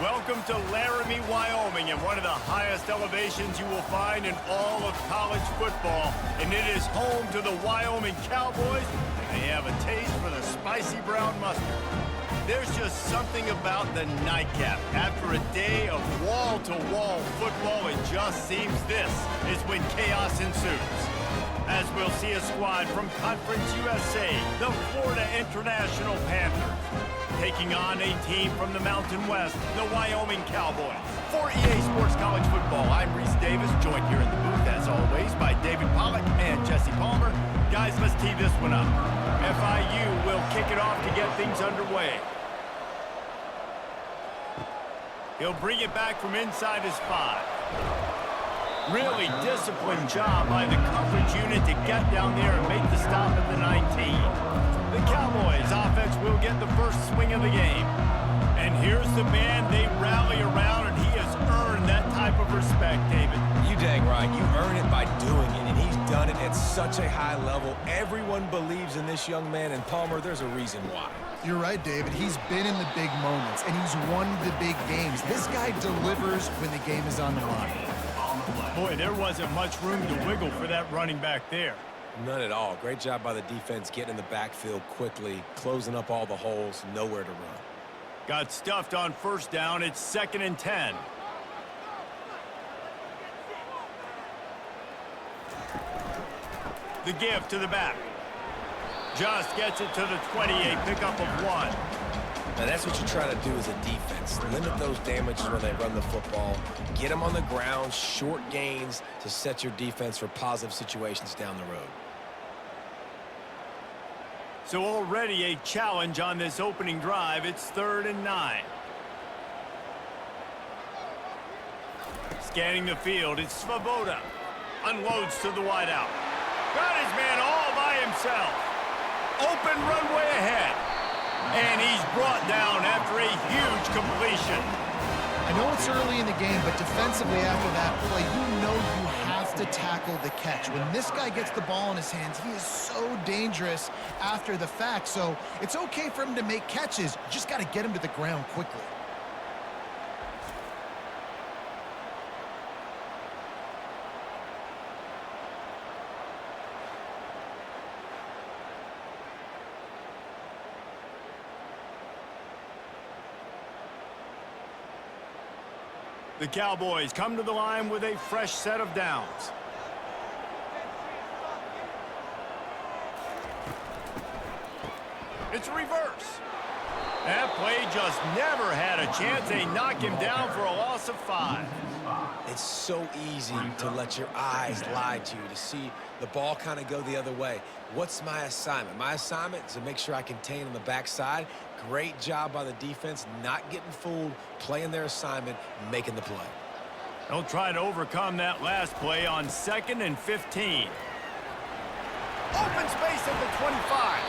Welcome to Laramie, Wyoming, and one of the highest elevations you will find in all of college football. And it is home to the Wyoming Cowboys, and they have a taste for the spicy brown mustard. There's just something about the nightcap. After a day of wall-to-wall football, it just seems this is when chaos ensues. As we'll see a squad from Conference USA, the Florida International Panthers, taking on a team from the Mountain West, the Wyoming Cowboys. For EA Sports College Football, I'm Reese Davis, joined here in the booth, as always, by David Pollack and Jesse Palmer. Guys, let's tee this one up. FIU will kick it off to get things underway. He'll bring it back from inside his 5. Really disciplined job by the coverage unit to get down there and make the stop at the 19. The Cowboys offense will get the first swing of the game. And here's the man they rally around, and he has earned that type of respect, David. You dang right. You earn it by doing it, and he's done it at such a high level. Everyone believes in this young man, and Palmer, there's a reason why. You're right, David. He's been in the big moments, and he's won the big games. This guy delivers when the game is on the line. Boy, there wasn't much room to wiggle for that running back there. None at all. Great job by the defense getting in the backfield quickly, closing up all the holes, nowhere to run. Got stuffed on first down. It's 2nd and 10. The give to the back. Just gets it to the 28, pickup of 1. Now that's what you try to do as a defense. Limit those damages when they run the football. Get them on the ground, short gains to set your defense for positive situations down the road. So already a challenge on this opening drive. It's 3rd and 9. Scanning the field, it's Svoboda. Unloads to the wideout. Got his man all by himself. Open runway ahead. And he's brought down after a huge completion. I know it's early in the game, but defensively after that play, you know you have to tackle the catch. When this guy gets the ball in his hands, he is so dangerous after the fact. So it's okay for him to make catches. You just got to get him to the ground quickly. The Cowboys come to the line with a fresh set of downs. It's reverse. That play just never had a chance. They knock him down for a loss of 5. It's so easy to let your eyes lie to you, to see the ball kind of go the other way. What's my assignment? My assignment is to make sure I contain on the backside. Great job by the defense, not getting fooled, playing their assignment, making the play. They'll try to overcome that last play on 2nd and 15. Open space at the 25.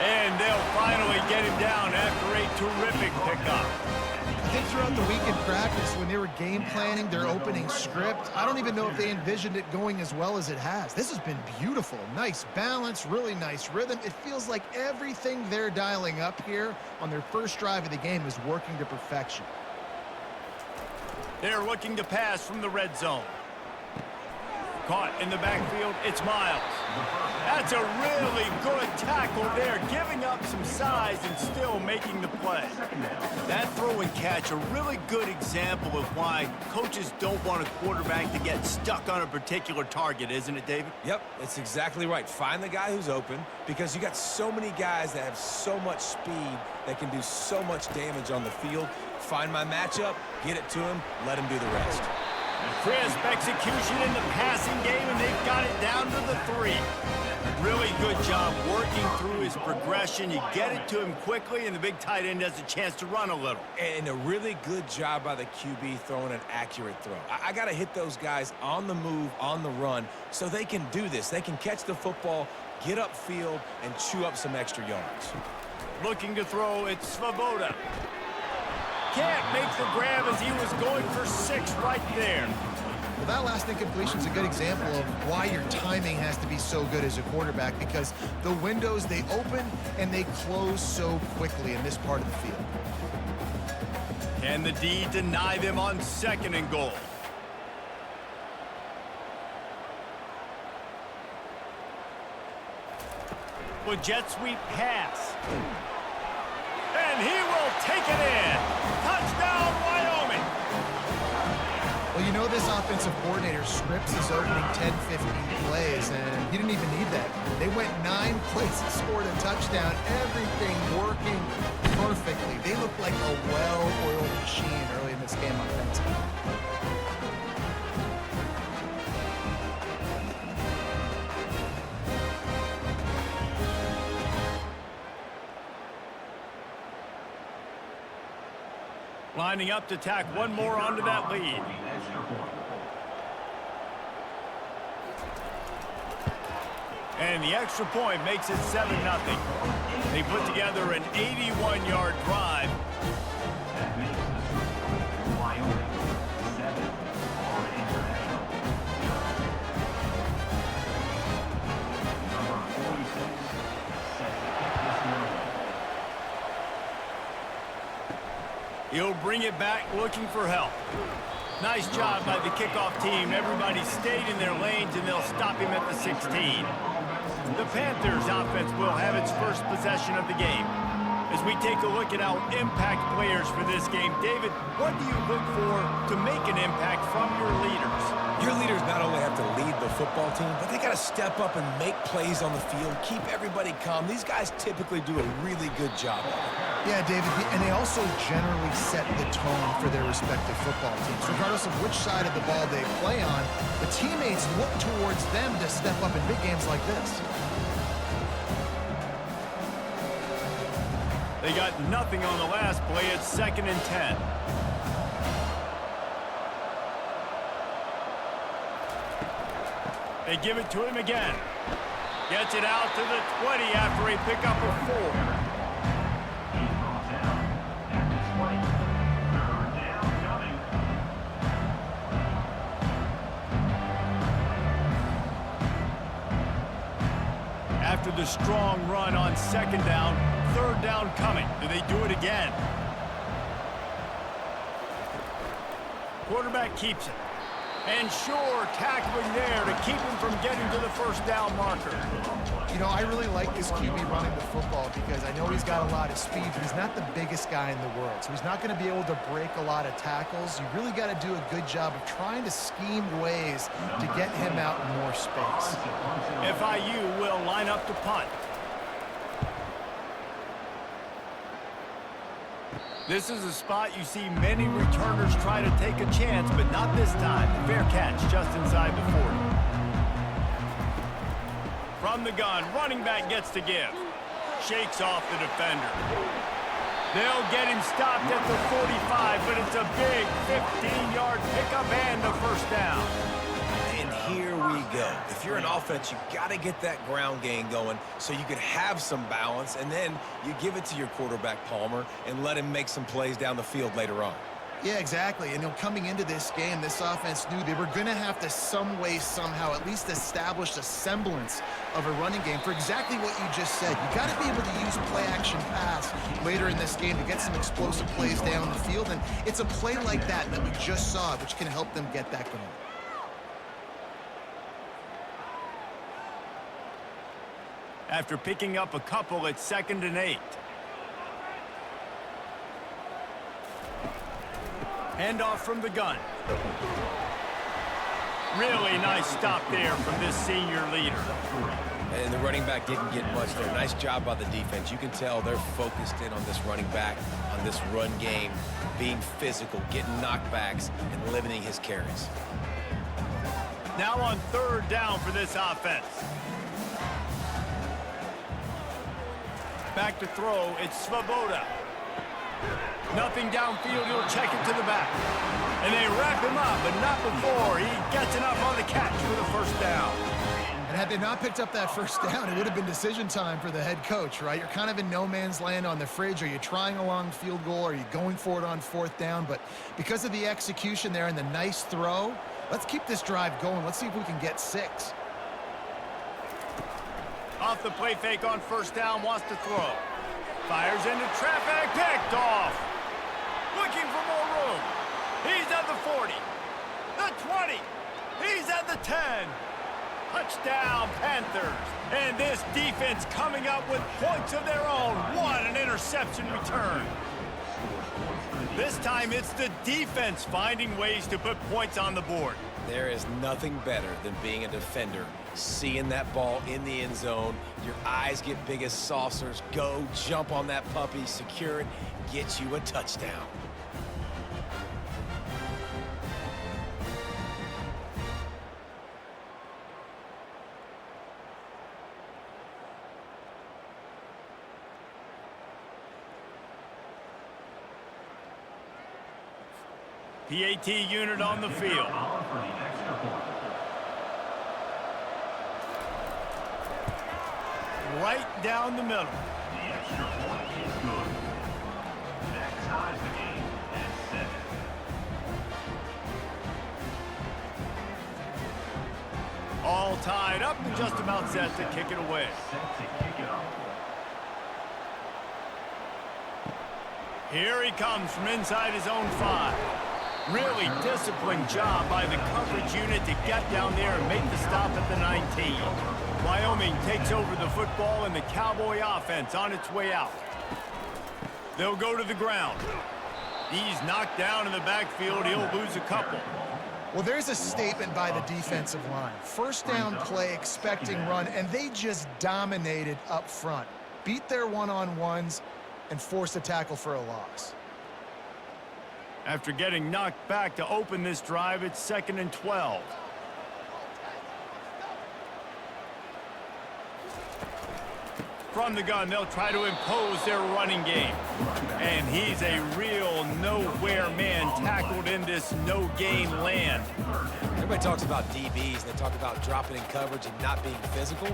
And they'll finally get him down after a terrific pickup. I think throughout the week in practice, when they were game planning their opening script, I don't even know if they envisioned it going as well as it has. This has been beautiful. Nice balance, really nice rhythm. It feels like everything they're dialing up here on their first drive of the game is working to perfection. They're looking to pass from the red zone. Caught in the backfield, it's Miles. That's a really good tackle there, giving up some size and still making the play. That throw and catch, a really good example of why coaches don't want a quarterback to get stuck on a particular target, isn't it, David? Yep, it's exactly right. Find the guy who's open, because you got so many guys that have so much speed that can do so much damage on the field. Find my matchup, get it to him, let him do the rest. Crisp execution in the passing game, and they've got it down to the 3. Really good job working through his progression. You get it to him quickly, and the big tight end has a chance to run a little. And a really good job by the QB throwing an accurate throw. I got to hit those guys on the move, on the run, so they can do this. They can catch the football, get upfield, and chew up some extra yards. Looking to throw, it's Svoboda. Can't make the grab as he was going for 6 right there. Well, that last incompletion is a good example of why your timing has to be so good as a quarterback, because the windows, they open and they close so quickly in this part of the field. Can the D deny them on 2nd and goal? With jet sweep pass. And he will take it in. Touchdown, Wyoming. Well, you know this offensive coordinator scripts his opening 10, 15 plays, and he didn't even need that. They went 9 plays and scored a touchdown. Everything working perfectly. They look like a well-oiled machine early in this game offensively. Lining up to tack one more onto that lead. And the extra point makes it 7-0. They put together an 81-yard drive. That makes the score Wyoming 7 on international. Number 46 set to kick this one. He'll bring it back looking for help. Nice job by the kickoff team. Everybody stayed in their lanes, and they'll stop him at the 16. The Panthers offense will have its first possession of the game. As we take a look at our impact players for this game, David, what do you look for to make an impact from your leaders? Your leaders not only have to lead the football team, but they got to step up and make plays on the field, keep everybody calm. These guys typically do a really good job. Yeah, David, and they also generally set the tone for their respective football teams. Regardless of which side of the ball they play on, the teammates look towards them to step up in big games like this. They got nothing on the last play. It's 2nd and 10. They give it to him again. Gets it out to the 20 after a pickup of 4. He's brought down at the 20. 3rd down coming. After the strong run on 2nd down, 3rd down coming. Do they do it again? Quarterback keeps it. And sure, tackling there to keep him from getting to the 1st down marker. You know, I really like this QB running the football because I know he's got a lot of speed, but he's not the biggest guy in the world. So he's not going to be able to break a lot of tackles. You really got to do a good job of trying to scheme ways to get him out in more space. FIU will line up to punt. This is a spot you see many returners try to take a chance, but not this time. Fair catch just inside the 40. From the gun, running back gets to give. Shakes off the defender. They'll get him stopped at the 45, but it's a big 15-yard pickup and a 1st down. And here we go. If you're an offense, you got to get that ground game going so you can have some balance, and then you give it to your quarterback, Palmer, and let him make some plays down the field later on. Yeah, exactly. And you know, coming into this game, this offense knew they were going to have to some way, somehow, at least establish a semblance of a running game for exactly what you just said. You got to be able to use play-action pass later in this game to get some explosive plays down the field, and it's a play like that we just saw, which can help them get that going. After picking up a couple, it's 2nd and 8. Handoff from the gun. Really nice stop there from this senior leader. And the running back didn't get much there. Nice job by the defense. You can tell they're focused in on this running back, on this run game, being physical, getting knockbacks, and limiting his carries. Now on 3rd down for this offense. Back to throw, it's Svoboda. Nothing downfield, he'll check it to the back. And they wrap him up, but not before he gets enough on the catch for the 1st down. And had they not picked up that 1st down, it would have been decision time for the head coach, right? You're kind of in no man's land on the fridge. Are you trying a long field goal? Are you going for it on 4th down? But because of the execution there and the nice throw, let's keep this drive going. Let's see if we can get 6. Off the play fake on 1st down, wants to throw. Fires into traffic, picked off. Looking for more room. He's at the 40, the 20. He's at the 10. Touchdown, Panthers. And this defense coming up with points of their own. What an interception return. This time it's the defense finding ways to put points on the board. There is nothing better than being a defender, seeing that ball in the end zone. Your eyes get big as saucers. Go, jump on that puppy, secure it, get you a touchdown. PAT unit on the field. Right down the middle. The extra point is good. That ties the game at 7. All tied up and just about set to kick it away. Set to kick it off. Here he comes from inside his own 5. Really disciplined job by the coverage unit to get down there and make the stop at the 19. Wyoming takes over the football and the Cowboy offense on its way out. They'll go to the ground. He's knocked down in the backfield. He'll lose a couple. Well, there's a statement by the defensive line. First down play, expecting run, and they just dominated up front. Beat their one-on-ones and forced a tackle for a loss. After getting knocked back to open this drive, it's 2nd and 12. From the gun, they'll try to impose their running game. And he's a real nowhere man tackled in this no-gain land. Everybody talks about DBs. They talk about dropping in coverage and not being physical.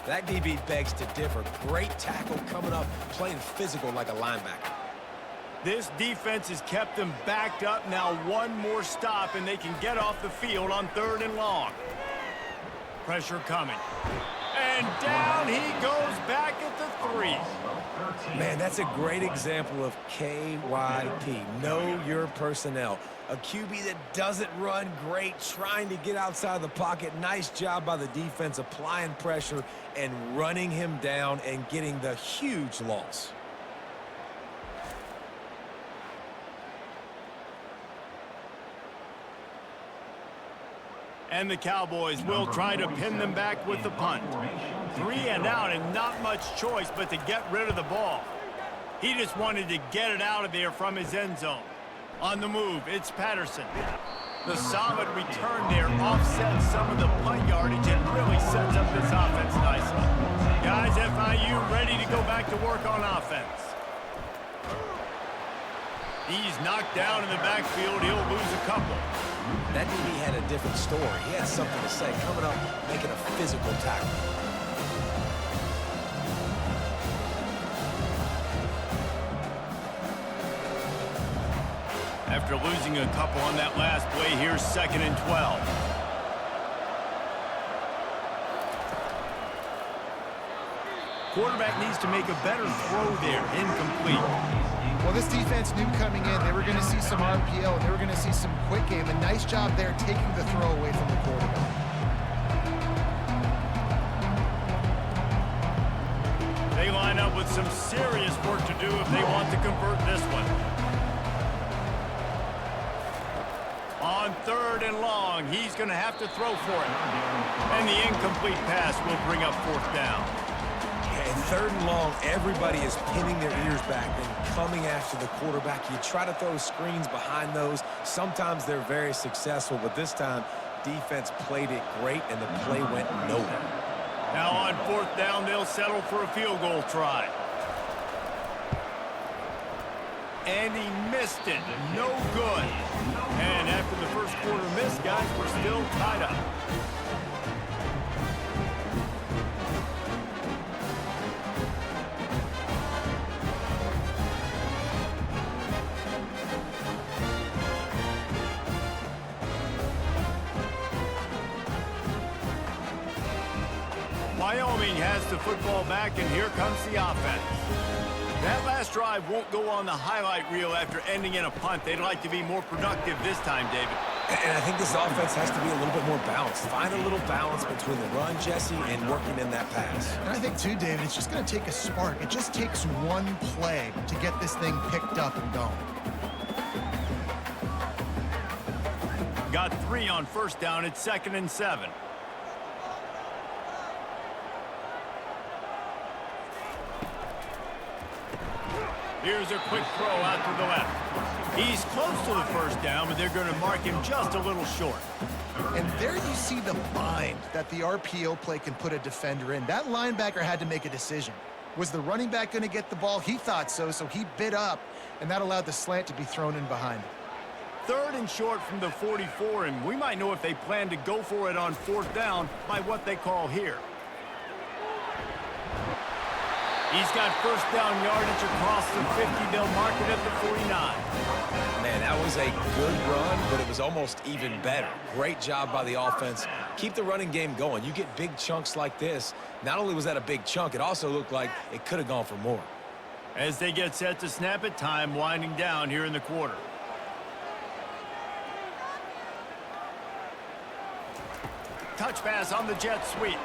That DB begs to differ. Great tackle coming up, playing physical like a linebacker. This defense has kept them backed up. Now one more stop, and they can get off the field on 3rd and long. Pressure coming. And down he goes back at the 3. Man, that's a great example of KYP. Know your personnel. A QB that doesn't run great, trying to get outside the pocket. Nice job by the defense applying pressure and running him down and getting the huge loss. And the Cowboys will try to pin them back with the punt. 3 and out, and not much choice but to get rid of the ball. He just wanted to get it out of there from his end zone. On the move, it's Patterson. The solid return there offsets some of the punt yardage and really sets up this offense nicely. Guys, FIU ready to go back to work on offense. He's knocked down in the backfield. He'll lose a couple. That DB had a different story. He had something to say, coming up, making a physical tackle. After losing a couple on that last play, here's 2nd and 12. Quarterback needs to make a better throw there. Incomplete. Well, this defense knew coming in they were going to see some RPO, and they were going to see some quick game. A nice job there taking the throw away from the quarterback. They line up with some serious work to do if they want to convert this one. On 3rd and long, he's going to have to throw for it. And the incomplete pass will bring up 4th down. And 3rd and long, everybody is pinning their ears back and coming after the quarterback. You try to throw screens behind those. Sometimes they're very successful, but this time, defense played it great, and the play went nowhere. Now on 4th down, they'll settle for a field goal try. And he missed it. No good. And after the first quarter miss, guys, we're still tied up. Wyoming Wyoming has the football back, and here comes the offense. That last drive won't go on the highlight reel after ending in a punt. They'd like to be more productive this time, David. And I think this offense has to be a little bit more balanced. Find a little balance between the run, Jesse, and working in that pass. And I think, too, David, it's just going to take a spark. It just takes one play to get this thing picked up and going. Got 3 on first down. It's 2nd and 7. Here's a quick throw out to the left. He's close to the first down, but they're going to mark him just a little short. And there you see the bind that the RPO play can put a defender in. That linebacker had to make a decision. Was the running back going to get the ball? He thought so, so he bit up, and that allowed the slant to be thrown in behind him. 3rd and short from the 44, and we might know if they plan to go for it on 4th down by what they call here. He's got first down yardage across the 50. They'll mark it at the 49. Man, that was a good run, but it was almost even better. Great job by the offense. Keep the running game going. You get big chunks like this. Not only was that a big chunk, it also looked like it could have gone for more. As they get set to snap it, time winding down here in the quarter. Touch pass on the jet sweep.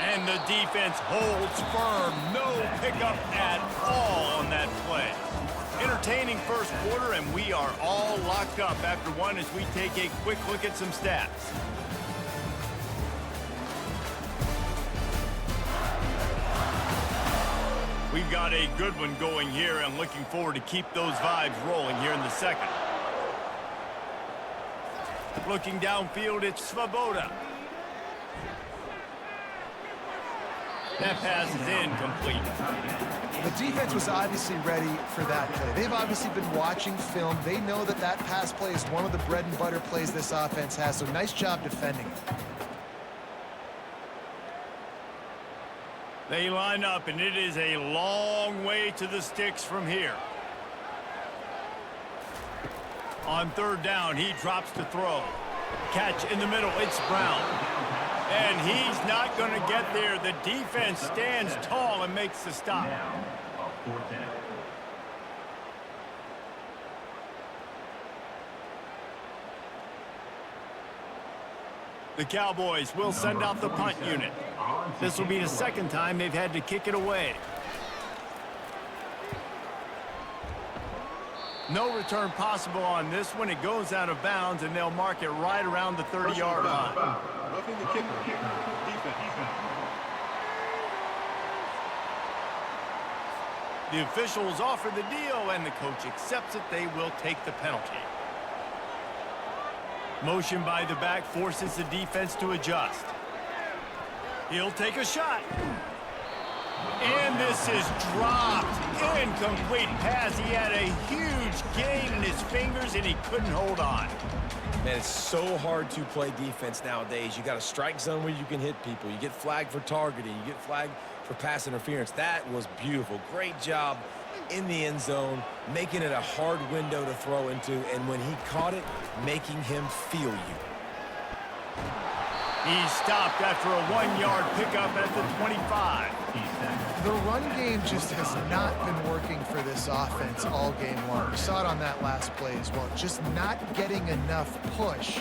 And the defense holds firm. No pickup at all on that play. Entertaining first quarter, and we are all locked up after one as we take a quick look at some stats. We've got a good one going here, and looking forward to keep those vibes rolling here in the second. Looking downfield, it's Svoboda. That pass is incomplete. The defense was obviously ready for that play. They've obviously been watching film. They know that that pass play is one of the bread and butter plays this offense has, so nice job defending it. They line up, and it is a long way to the sticks from here. On 3rd down, he drops to throw. Catch in the middle, it's Brown. And he's not going to get there. The defense stands tall and makes the stop. The Cowboys will send out the punt unit. This will be the 2nd time they've had to kick it away. No return possible on this one. It goes out of bounds, and they'll mark it right around the 30-yard line. Roughing the kicker. Defense. The officials offer the deal, and the coach accepts it. They will take the penalty. Motion by the back forces the defense to adjust. He'll take a shot. And this is dropped. Incomplete pass. He had a huge gain in his fingers, and he couldn't hold on. Man, it's so hard to play defense nowadays. You got a strike zone where you can hit people. You get flagged for targeting. You get flagged for pass interference. That was beautiful. Great job in the end zone, making it a hard window to throw into, and when he caught it, making him feel you. He stopped after a 1-yard pickup at the 25. The run game just has not been working for this offense all game long. We saw it on that last play as well. Just not getting enough push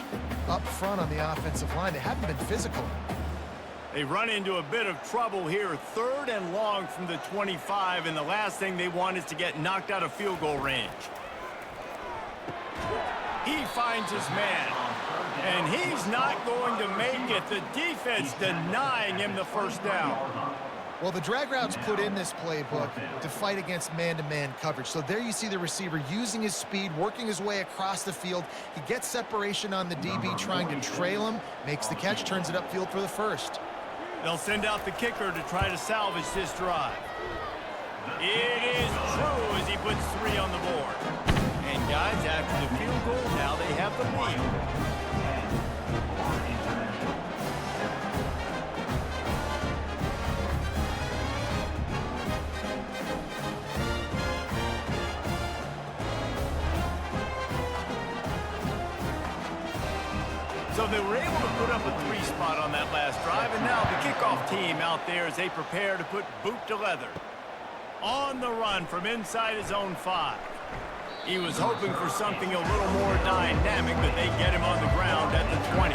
up front on the offensive line. They haven't been physical. They run into a bit of trouble here. 3rd and long from the 25, and the last thing they want is to get knocked out of field goal range. He finds his man, and he's not going to make it. The defense denying him the first down. Well, the drag routes put in this playbook to fight against man-to-man coverage. So there you see the receiver using his speed, working his way across the field. He gets separation on the DB trying to trail him, makes the catch, turns it upfield for the first. They'll send out the kicker to try to salvage this drive. It is true as he puts 3 on the board. And guys, after the field goal, now they have the lead. So they were able to put up a 3 spot on that last drive, and now the kickoff team out there as they prepare to put boot to leather. On the run from inside his own 5. He was hoping for something a little more dynamic, but they get him on the ground at the 20.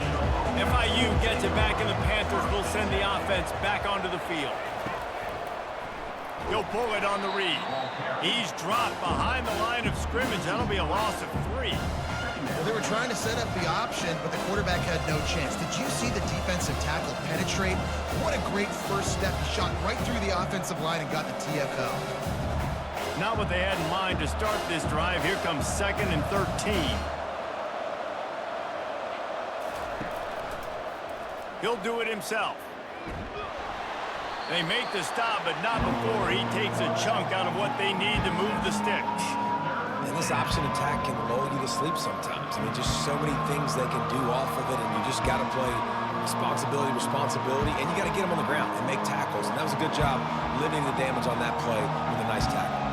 FIU gets it back, and the Panthers will send the offense back onto the field. He'll pull it on the read. He's dropped behind the line of scrimmage. That'll be a loss of 3. Well, they were trying to set up the option, but the quarterback had no chance. Did you see the defensive tackle penetrate? What a great first step. He shot right through the offensive line and got the TFL. Not what they had in mind to start this drive. Here comes 2nd and 13. He'll do it himself. They make the stop, but not before he takes a chunk out of what they need to move the sticks. And this option attack can lull you to sleep sometimes. I mean, just so many things they can do off of it, and you just got to play responsibility, and you got to get them on the ground and make tackles. And that was a good job limiting the damage on that play with a nice tackle.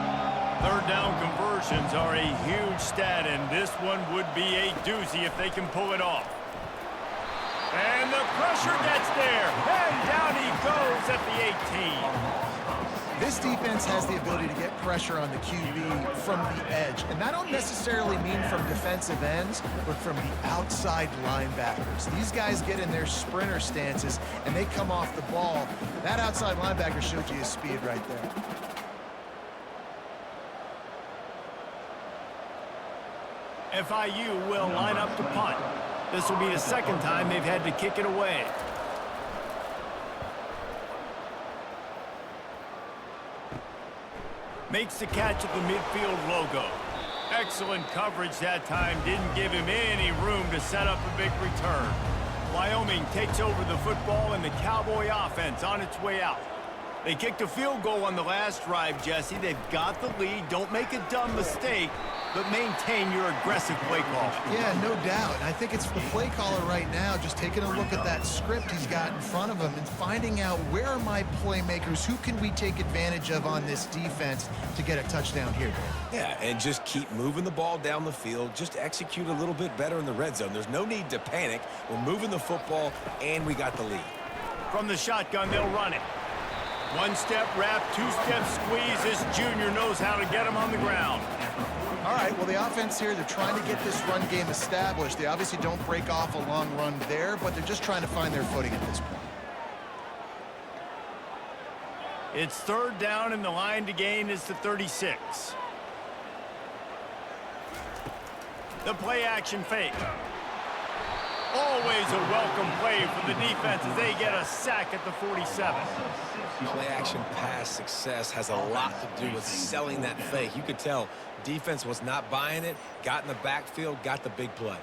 3rd down conversions are a huge stat, and this one would be a doozy if they can pull it off. And the pressure gets there, and down he goes at the 18. This defense has the ability to get pressure on the QB from the edge, and that don't necessarily mean from defensive ends, but from the outside linebackers. These guys get in their sprinter stances, and they come off the ball. That outside linebacker showed you his speed right there. FIU will line up to punt. This will be the 2nd time they've had to kick it away. Makes the catch at the midfield logo. Excellent coverage that time. Didn't give him any room to set up a big return. Wyoming takes over the football, and the Cowboy offense on its way out. They kicked a field goal on the last drive, Jesse. They've got the lead. Don't make a dumb mistake, but maintain your aggressive play call. Yeah, no doubt. And I think it's the play caller right now just taking a look at that script he's got in front of him and finding out where are my playmakers, who can we take advantage of on this defense to get a touchdown here. Yeah, and just keep moving the ball down the field. Just execute a little bit better in the red zone. There's no need to panic. We're moving the football, and we got the lead. From the shotgun, they'll run it. 1-step wrap, 2-step squeeze. This junior knows how to get him on the ground. All right, well, the offense here, they're trying to get this run game established. They obviously don't break off a long run there, but they're just trying to find their footing at this point. It's 3rd down, and the line to gain is the 36. The play action fake. Always a welcome play for the defense as they get a sack at the 47. Play action pass success has a lot to do with selling that fake. You could tell defense was not buying it, got in the backfield, got the big play.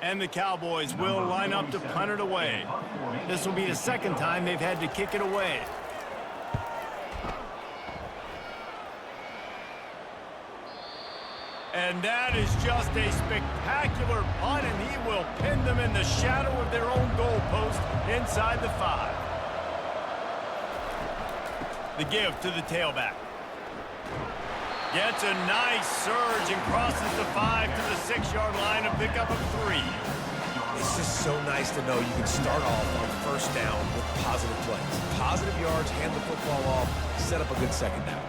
And the Cowboys will line up to punt it away. This will be the 2nd time they've had to kick it away. And that is just a spectacular punt, and he will pin them in the shadow of their own goalpost inside the 5. The give to the tailback. Gets a nice surge and crosses the 5 to the 6-yard line, a pickup of 3. It's just so nice to know you can start off on 1st down with positive plays. Positive yards, hand the football off, set up a good 2nd down.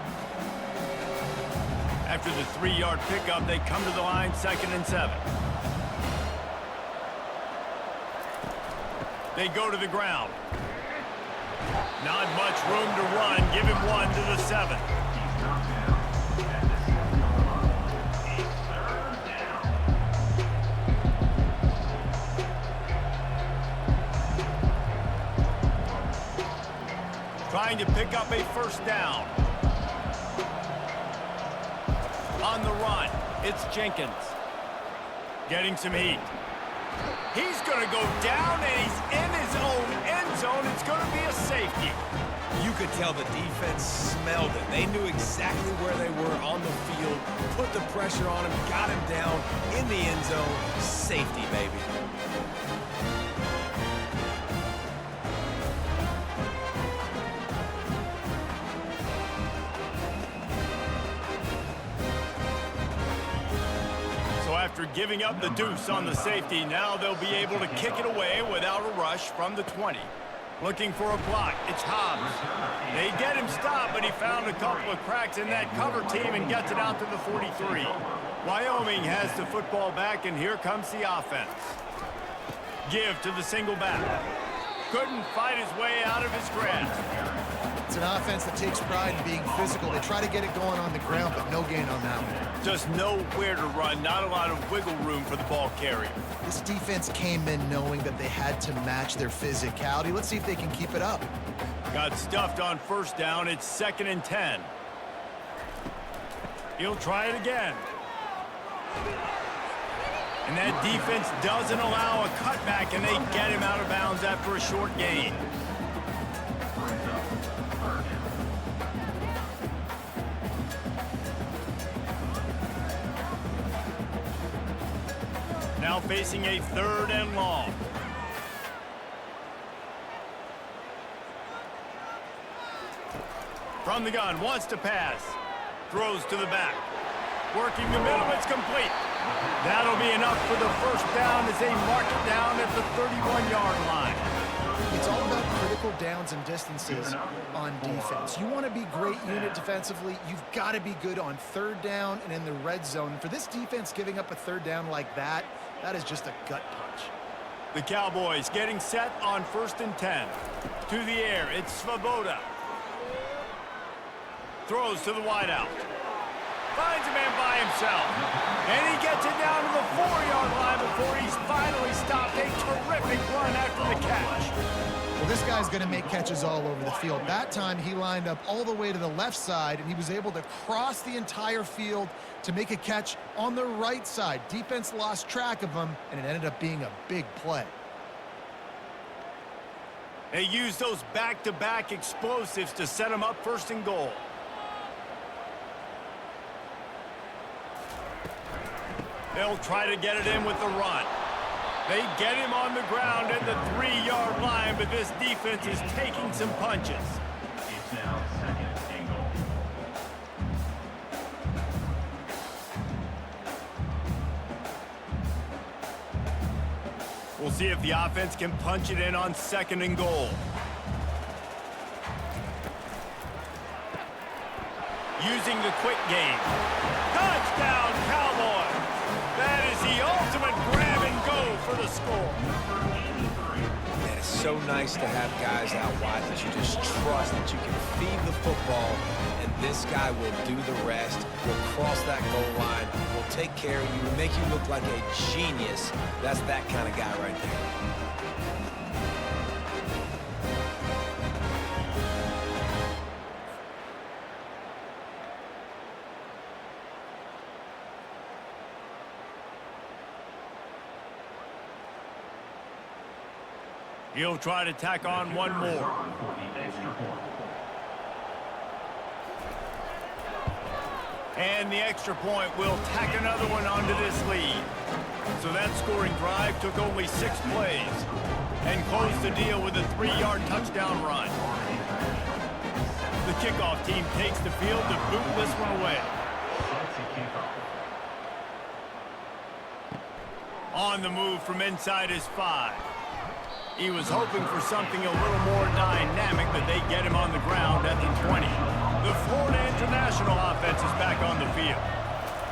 After the 3-yard pickup, they come to the line, 2nd and 7. They go to the ground. Not much room to run. Give him 1 to the 7. Trying to pick up a 1st down. On the run, it's Jenkins. Getting some heat. He's going to go down, and he's in his own end zone. It's going to be a safety. You could tell the defense smelled it. They knew exactly where they were on the field, put the pressure on him, got him down in the end zone. Safety, baby. After giving up the deuce on the safety, now they'll be able to kick it away without a rush from the 20. Looking for a block. It's Hobbs. They get him stopped, but he found a couple of cracks in that cover team and gets it out to the 43. Wyoming has the football back, and here comes the offense. Give to the single back. Couldn't fight his way out of his grasp. It's an offense that takes pride in being physical. They try to get it going on the ground, but no gain on that one. Just nowhere to run, not a lot of wiggle room for the ball carrier. This defense came in knowing that they had to match their physicality. Let's see if they can keep it up. Got stuffed on first down. It's 2nd and 10. He'll try it again. And that defense doesn't allow a cutback, and they get him out of bounds after a short gain. Now facing a 3rd and long. From the gun, wants to pass. Throws to the back. Working the middle, it's complete. That'll be enough for the first down as they mark it down at the 31-yard line. It's all about critical downs and distances on defense. You want to be great unit defensively, you've got to be good on 3rd down and in the red zone. For this defense giving up a 3rd down like that, that is just a gut punch. The Cowboys getting set on 1st and 10. To the air, it's Svoboda. Throws to the wideout. Finds a man by himself. And he gets it down to the 4-yard line before he's finally stopped. A terrific run after the catch. Well, this guy's going to make catches all over the field. That time, he lined up all the way to the left side, and he was able to cross the entire field to make a catch on the right side. Defense lost track of him, and it ended up being a big play. They used those back-to-back explosives to set him up 1st and goal. They'll try to get it in with the run. They get him on the ground at the 3-yard line, but this defense is taking some punches. It's now 2nd and goal. We'll see if the offense can punch it in on 2nd and goal. Using the quick game. Touchdown, Cowboys! That is the ultimate grab and go for the score. Man, it's so nice to have guys out wide that you just trust that you can feed the football, and this guy will do the rest. Will cross that goal line, will take care of you, make you look like a genius. That's that kind of guy right there. He'll try to tack on one more. For the extra point. And the extra point will tack another one onto this lead. So that scoring drive took only 6 plays and closed the deal with a 3-yard touchdown run. The kickoff team takes the field to boot this one away. Sets a kickoff. On the move from inside his 5. He was hoping for something a little more dynamic, but they get him on the ground at the 20. The Florida International offense is back on the field.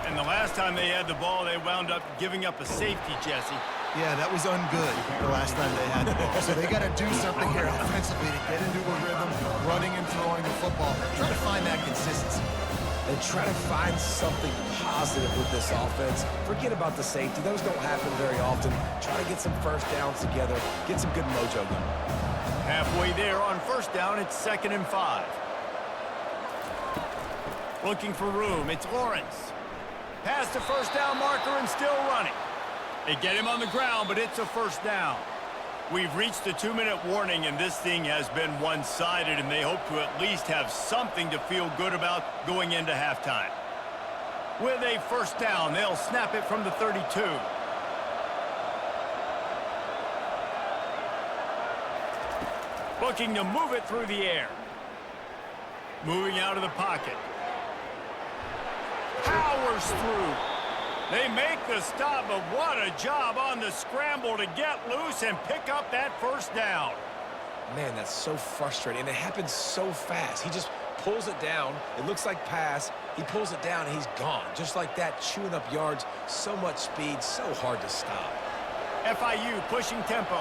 And the last time they had the ball, they wound up giving up a safety, Jesse. Yeah, that was ungood the last time they had the ball. So they got to do something here offensively to get into a rhythm, running and throwing the football. Try to find that consistency. And try to find something positive with this offense. Forget about the safety. Those don't happen very often. Try to get some first downs together. Get some good mojo going. Halfway there on first down, it's 2nd and 5. Looking for room, it's Lawrence. Past the first down marker and still running. They get him on the ground, but it's a first down. We've reached the 2-minute warning, and this thing has been one-sided, and they hope to at least have something to feel good about going into halftime. With a first down, they'll snap it from the 32. Looking to move it through the air. Moving out of the pocket. Powers through. They make the stop, but what a job on the scramble to get loose and pick up that first down. Man, that's so frustrating, and it happens so fast. He just pulls it down. It looks like pass. He pulls it down, and he's gone. Just like that, chewing up yards. So much speed, so hard to stop. FIU pushing tempo.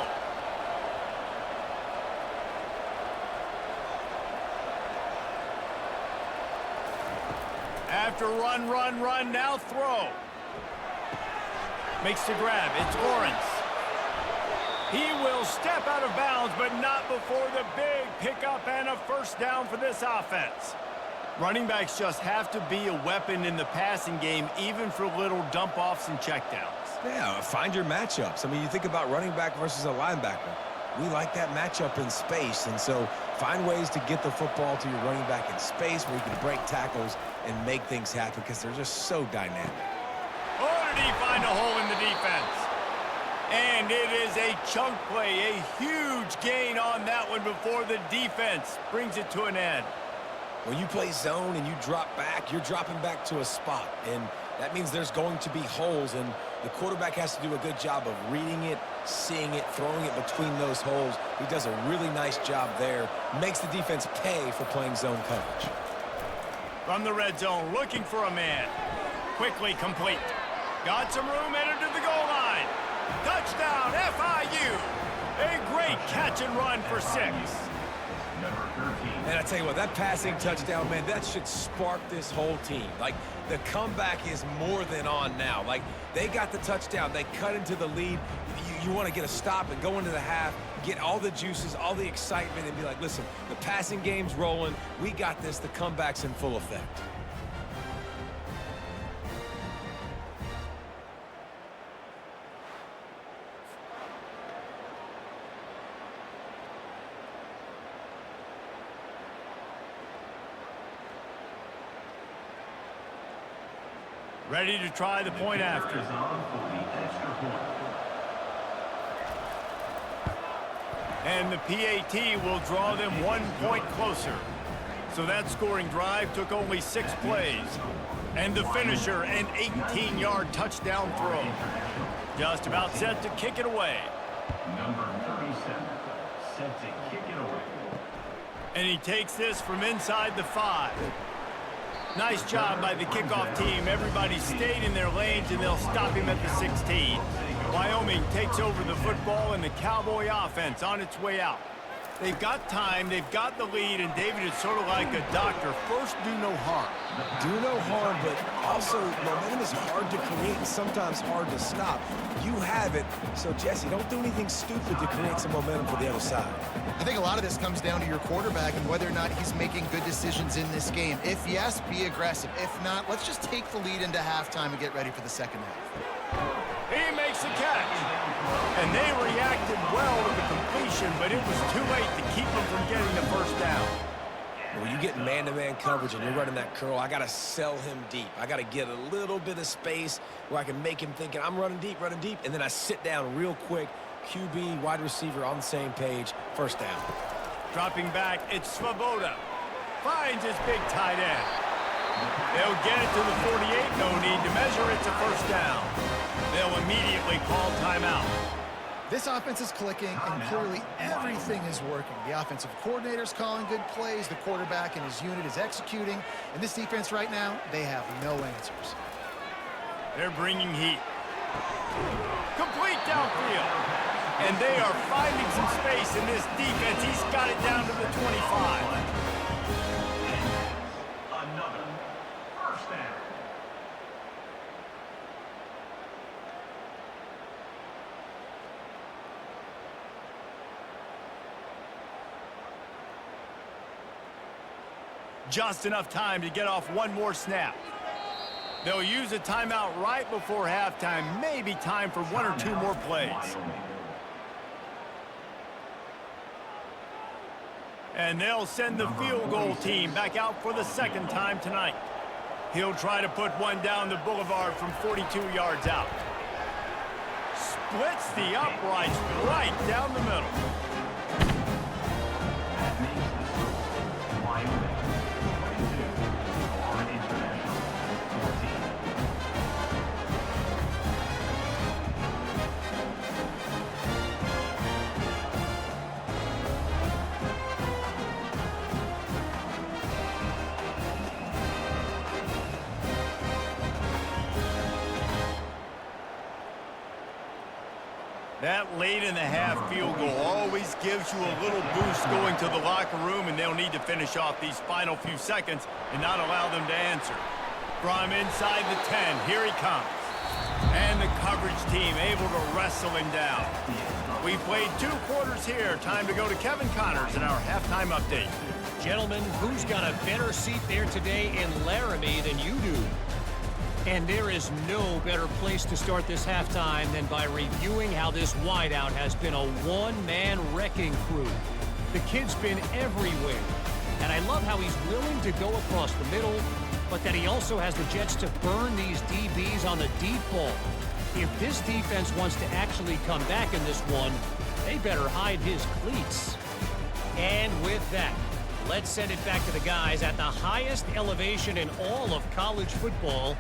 After run, now throw. Makes the grab. It's Lawrence. He will step out of bounds, but not before the big pickup and a first down for this offense. Running backs just have to be a weapon in the passing game, even for little dump-offs and checkdowns. Yeah, find your matchups. I mean, you think about running back versus a linebacker. We like that matchup in space, and so find ways to get the football to your running back in space where you can break tackles and make things happen because they're just so dynamic. Oh, did he find a hole in the defense? And it is a chunk play, a huge gain on that one before the defense brings it to an end. When you play zone and you drop back, you're dropping back to a spot, and that means there's going to be holes, and the quarterback has to do a good job of reading it, seeing it, throwing it between those holes. He does a really nice job there, makes the defense pay for playing zone coverage. From the red zone, looking for a man. Quickly complete. Got some room, headed to the goal line. Touchdown, FIU. A great catch and run for 6. Number 13. And I tell you what, that passing touchdown, man, that should spark this whole team. Like, the comeback is more than on now. Like, they got the touchdown. They cut into the lead. You want to get a stop and go into the half, get all the juices, all the excitement, and be like, listen, the passing game's rolling. We got this. The comeback's in full effect. Ready to try the point after. Is on for the extra point. And the PAT will draw them 1 point closer. So that scoring drive took only 6 plays. And the finisher, an 18-yard touchdown throw. Just about set to kick it away. Number 37, set to kick it away. And he takes this from inside the 5. Nice job by the kickoff team. Everybody stayed in their lanes, and they'll stop him at the 16. Wyoming takes over the football, and the Cowboy offense on its way out. They've got time, they've got the lead, and David is sort of like a doctor. First, do no harm. Do no harm, but also momentum is hard to create and sometimes hard to stop. You have it, so Jesse, don't do anything stupid to create some momentum for the other side. I think a lot of this comes down to your quarterback and whether or not he's making good decisions in this game. If yes, be aggressive. If not, let's just take the lead into halftime and get ready for the second half. He makes a catch. And they reacted well to the completion, but it was too late to keep them from getting the first down. When you get man-to-man coverage and you're running that curl, I got to sell him deep. I got to get a little bit of space where I can make him thinking, I'm running deep, and then I sit down real quick. QB, wide receiver on the same page, first down. Dropping back, it's Svoboda. Finds his big tight end. They'll get it to the 48, no need to measure, it's a first down. They'll immediately call timeout. This offense is clicking, and clearly everything is working. The offensive coordinator's calling good plays, the quarterback and his unit is executing, and this defense right now, they have no answers. They're bringing heat. Complete downfield. And they are finding some space in this defense. He's got it down to the 25. Another first down. Just enough time to get off one more snap. They'll use a timeout right before halftime. Maybe time for 1 or 2 more plays. And they'll send the field goal team back out for the second time tonight. He'll try to put one down the boulevard from 42 yards out. Splits the uprights right down the middle. That makes the score Wyoming 22, our international 14. That late in the half field goal always gives you a little boost going to the locker room, and they'll need to finish off these final few seconds and not allow them to answer. From inside the 10, here he comes. And the coverage team able to wrestle him down. We played 2 quarters here. Time to go to Kevin Connors in our halftime update. Gentlemen, who's got a better seat there today in Laramie than you do? And there is no better place to start this halftime than by reviewing how this wideout has been a one-man wrecking crew. The kid's been everywhere, and I love how he's willing to go across the middle, but that he also has the jets to burn these DBs on the deep ball. If this defense wants to actually come back in this one, they better hide his cleats. And with that, let's send it back to the guys at the highest elevation in all of college football,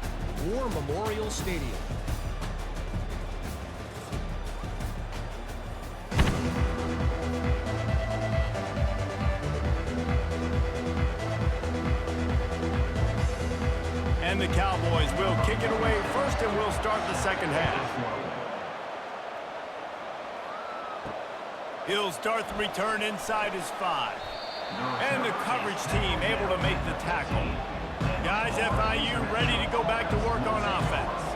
War Memorial Stadium. And the Cowboys will kick it away first, and we'll start the second half. He'll start the return inside his 5. And the coverage team able to make the tackle. Guys, FIU ready to go back to work on offense.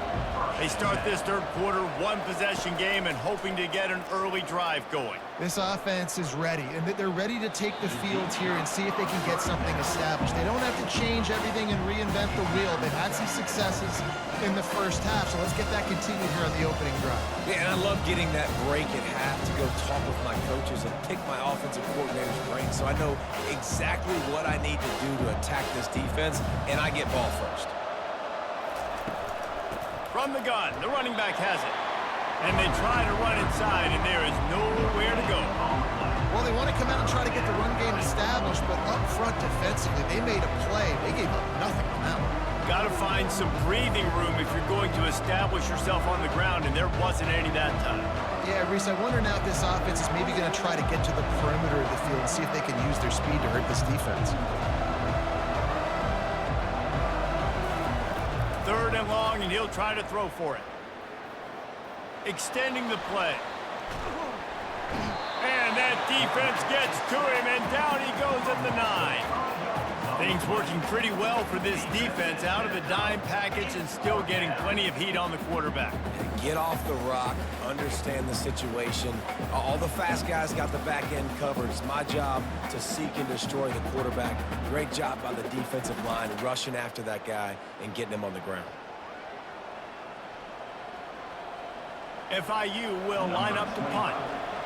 They start this third quarter one-possession game and hoping to get an early drive going. This offense is ready, and they're ready to take the field here and see if they can get something established. They don't have to change everything and reinvent the wheel. They've had some successes in the first half, so let's get that continued here on the opening drive. Yeah, and I love getting that break at half to go talk with my coaches and pick my offensive coordinator's brain so I know exactly what I need to do to attack this defense, and I get ball first. From the gun, the running back has it. And they try to run inside, and there is nowhere to go. Well, they want to come out and try to get the run game established, but up front defensively, they made a play. They gave up nothing on that one. Got to find some breathing room if you're going to establish yourself on the ground, and there wasn't any that time. Yeah, Reese, I wonder now if this offense is maybe going to try to get to the perimeter of the field and see if they can use their speed to hurt this defense. 3rd and long, and he'll try to throw for it. Extending the play. And that defense gets to him, and down he goes at the 9. Things working pretty well for this defense, out of the dime package and still getting plenty of heat on the quarterback. Get off the rock, understand the situation. All the fast guys got the back end covered. It's my job to seek and destroy the quarterback. Great job by the defensive line, rushing after that guy and getting him on the ground. FIU will line up to punt.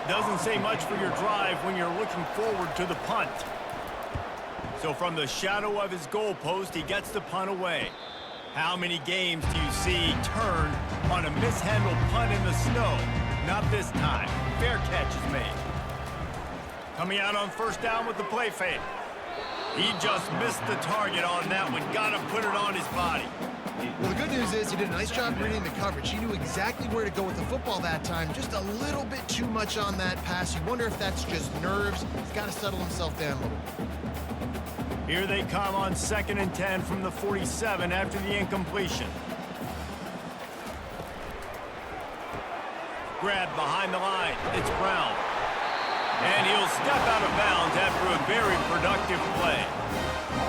Doesn't say much for your drive when you're looking forward to the punt. So from the shadow of his goalpost, he gets the punt away. How many games do you see turn on a mishandled punt in the snow? Not this time. Fair catch is made. Coming out on 1st down with the play fake. He just missed the target on that one. Got to put it on his body. Well, the good news is he did a nice job reading the coverage. He knew exactly where to go with the football that time. Just a little bit too much on that pass. You wonder if that's just nerves. He's got to settle himself down a little bit. Here they come on 2nd and 10 from the 47 after the incompletion. Grab behind the line. It's Brown. And he'll step out of bounds after a very productive play.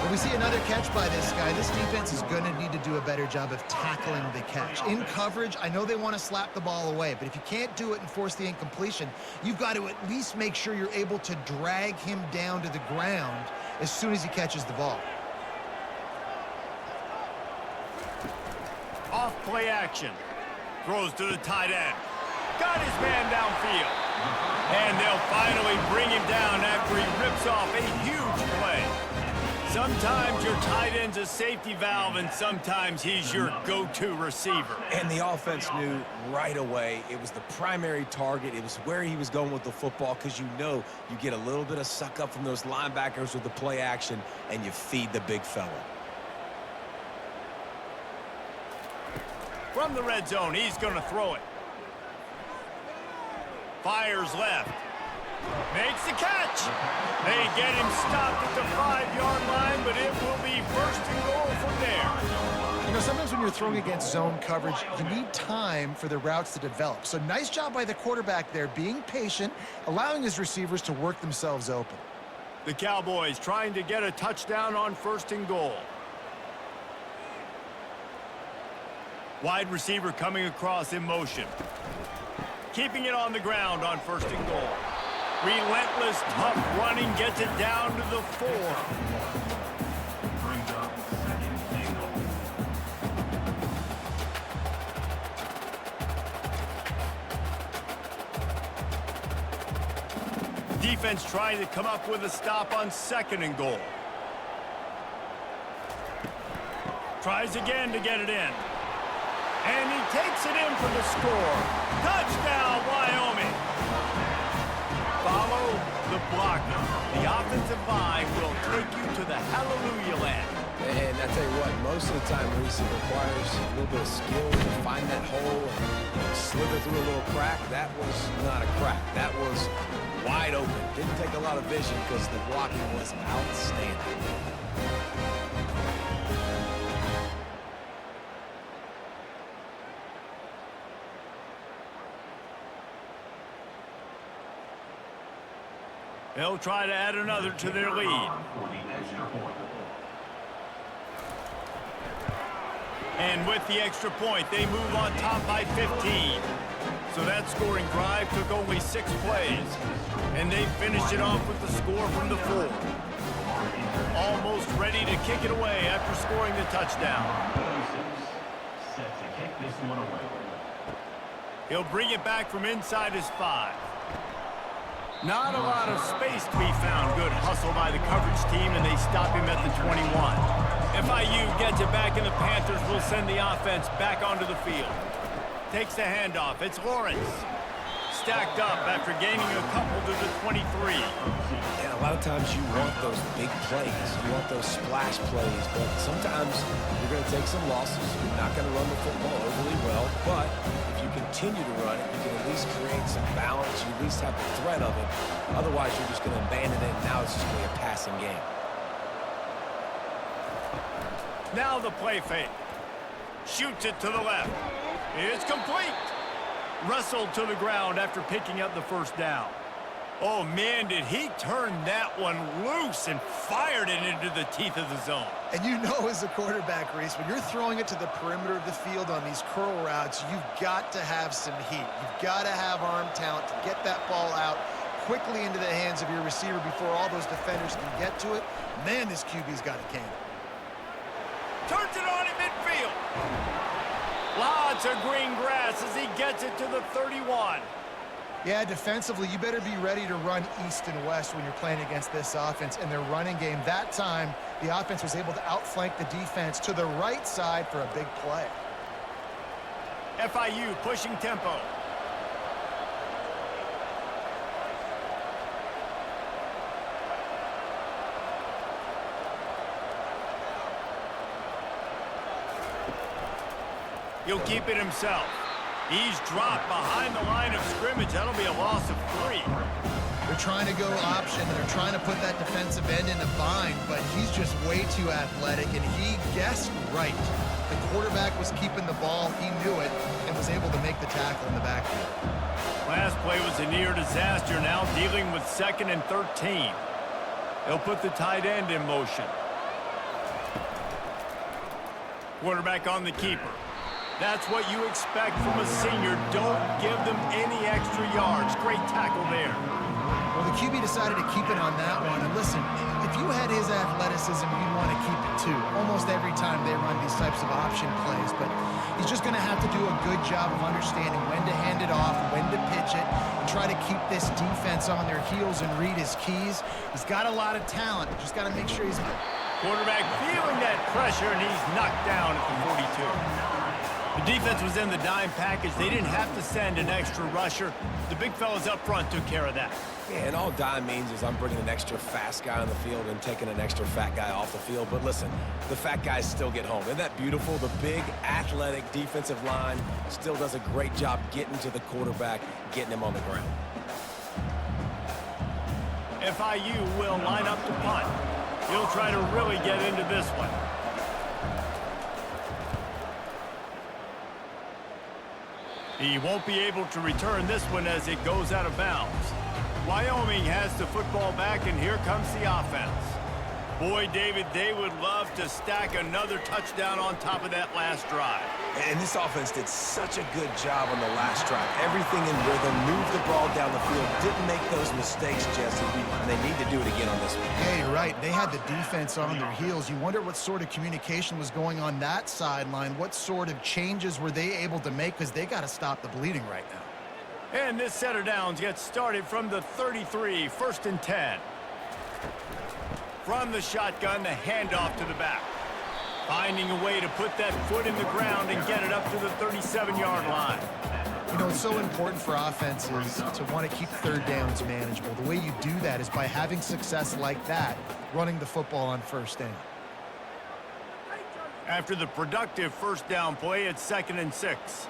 When we see another catch by this guy, this defense is going to need to do a better job of tackling the catch. In coverage, I know they want to slap the ball away, but if you can't do it and force the incompletion, you've got to at least make sure you're able to drag him down to the ground as soon as he catches the ball. Off play action. Throws to the tight end. Got his man downfield. And they'll finally bring him down after he rips off a huge play. Sometimes your tight end's a safety valve, and sometimes he's your go-to receiver. And the offense knew right away it was the primary target. It was where he was going with the football, because you know you get a little bit of suck up from those linebackers with the play action, and you feed the big fella. From the red zone, he's going to throw it. Fires left. Makes the catch. They get him stopped at the 5-yard line, but it will be 1st and goal from there. You know, sometimes when you're you're throwing against zone coverage, you need time for the routes to develop. So nice job by the quarterback there, being patient, allowing his receivers to work themselves open. The Cowboys trying to get a touchdown on 1st and goal. Wide receiver coming across in motion. Keeping it on the ground on 1st and goal. Relentless, tough running gets it down to the 4. Brings up 2nd and goal. Defense trying to come up with a stop on 2nd and goal. Tries again to get it in. And he takes it in for the score. Touchdown, Wyoming. Follow the blocker. The offensive line will take you to the hallelujah land. And I tell you what, most of the time, Reese, it requires a little bit of skill to find that hole and slither through a little crack. That was not a crack. That was wide open. Didn't take a lot of vision because the blocking was outstanding. They'll try to add another to their lead. For the extra point. And with the extra point, they move on top by 15. So that scoring drive took only 6 plays. And they finished it off with the score from the 4. Almost ready to kick it away after scoring the touchdown. 36, set to kick this one away. He'll bring it back from inside his 5. Not a lot of space to be found. Good hustle by the coverage team, and they stop him at the 21. FIU gets it back, and the Panthers will send the offense back onto the field. Takes the handoff. It's Lawrence. Stacked up after gaining a couple to the 23. And a lot of times you want those big plays. You want those splash plays. But sometimes you're going to take some losses. You're not going to run the football overly well. But if you continue to run it, you can at least create some balance. You at least have the threat of it. Otherwise, you're just going to abandon it. And now it's just going to be a passing game. Now the play fake. Shoots it to the left. It's complete. Wrestled to the ground after picking up the 1st down. Oh, man, did he turn that one loose and fired it into the teeth of the zone. And you know as a quarterback, Reese, when you're throwing it to the perimeter of the field on these curl routes, you've got to have some heat. You've got to have arm talent to get that ball out quickly into the hands of your receiver before all those defenders can get to it. Man, this QB's got a cannon. Turns it on in midfield. Lots of green grass as he gets it to the 31. Yeah, defensively, you better be ready to run east and west when you're playing against this offense and their running game. That time, the offense was able to outflank the defense to the right side for a big play. FIU pushing tempo. He'll keep it himself. He's dropped behind the line of scrimmage. That'll be a loss of 3. They're trying to go option, and they're trying to put that defensive end in a bind, but he's just way too athletic, and he guessed right. The quarterback was keeping the ball. He knew it and was able to make the tackle in the backfield. Last play was a near disaster. Now dealing with 2nd and 13. They'll put the tight end in motion. Quarterback on the keeper. That's what you expect from a senior. Don't give them any extra yards. Great tackle there. Well, the QB decided to keep it on that one. And listen, if you had his athleticism, you'd want to keep it too. Almost every time they run these types of option plays. But he's just going to have to do a good job of understanding when to hand it off, when to pitch it, and try to keep this defense on their heels and read his keys. He's got a lot of talent. Just got to make sure he's... Quarterback feeling that pressure, and he's knocked down at the 42. The defense was in the dime package. They didn't have to send an extra rusher. The big fellas up front took care of that. Yeah, and all dime means is I'm bringing an extra fast guy on the field and taking an extra fat guy off the field. But listen, the fat guys still get home. Isn't that beautiful? The big, athletic defensive line still does a great job getting to the quarterback, getting him on the ground. FIU will line up to punt. He'll try to really get into this one. He won't be able to return this one as it goes out of bounds. Wyoming has the football back, and here comes the offense. Boy, David, they would love to stack another touchdown on top of that last drive. And this offense did such a good job on the last drive. Everything in rhythm, moved the ball down the field, didn't make those mistakes, Jesse, and they need to do it again on this one. Yeah, you're right. They had the defense on their heels. You wonder what sort of communication was going on that sideline. What sort of changes were they able to make, because they got to stop the bleeding right now. And this set of downs gets started from the 33, 1st and 10. From the shotgun, the handoff to the back. Finding a way to put that foot in the ground and get it up to the 37-yard line. You know, it's so important for offenses to want to keep third downs manageable. The way you do that is by having success like that, running the football on first down. After the productive first down play, it's 2nd and 6.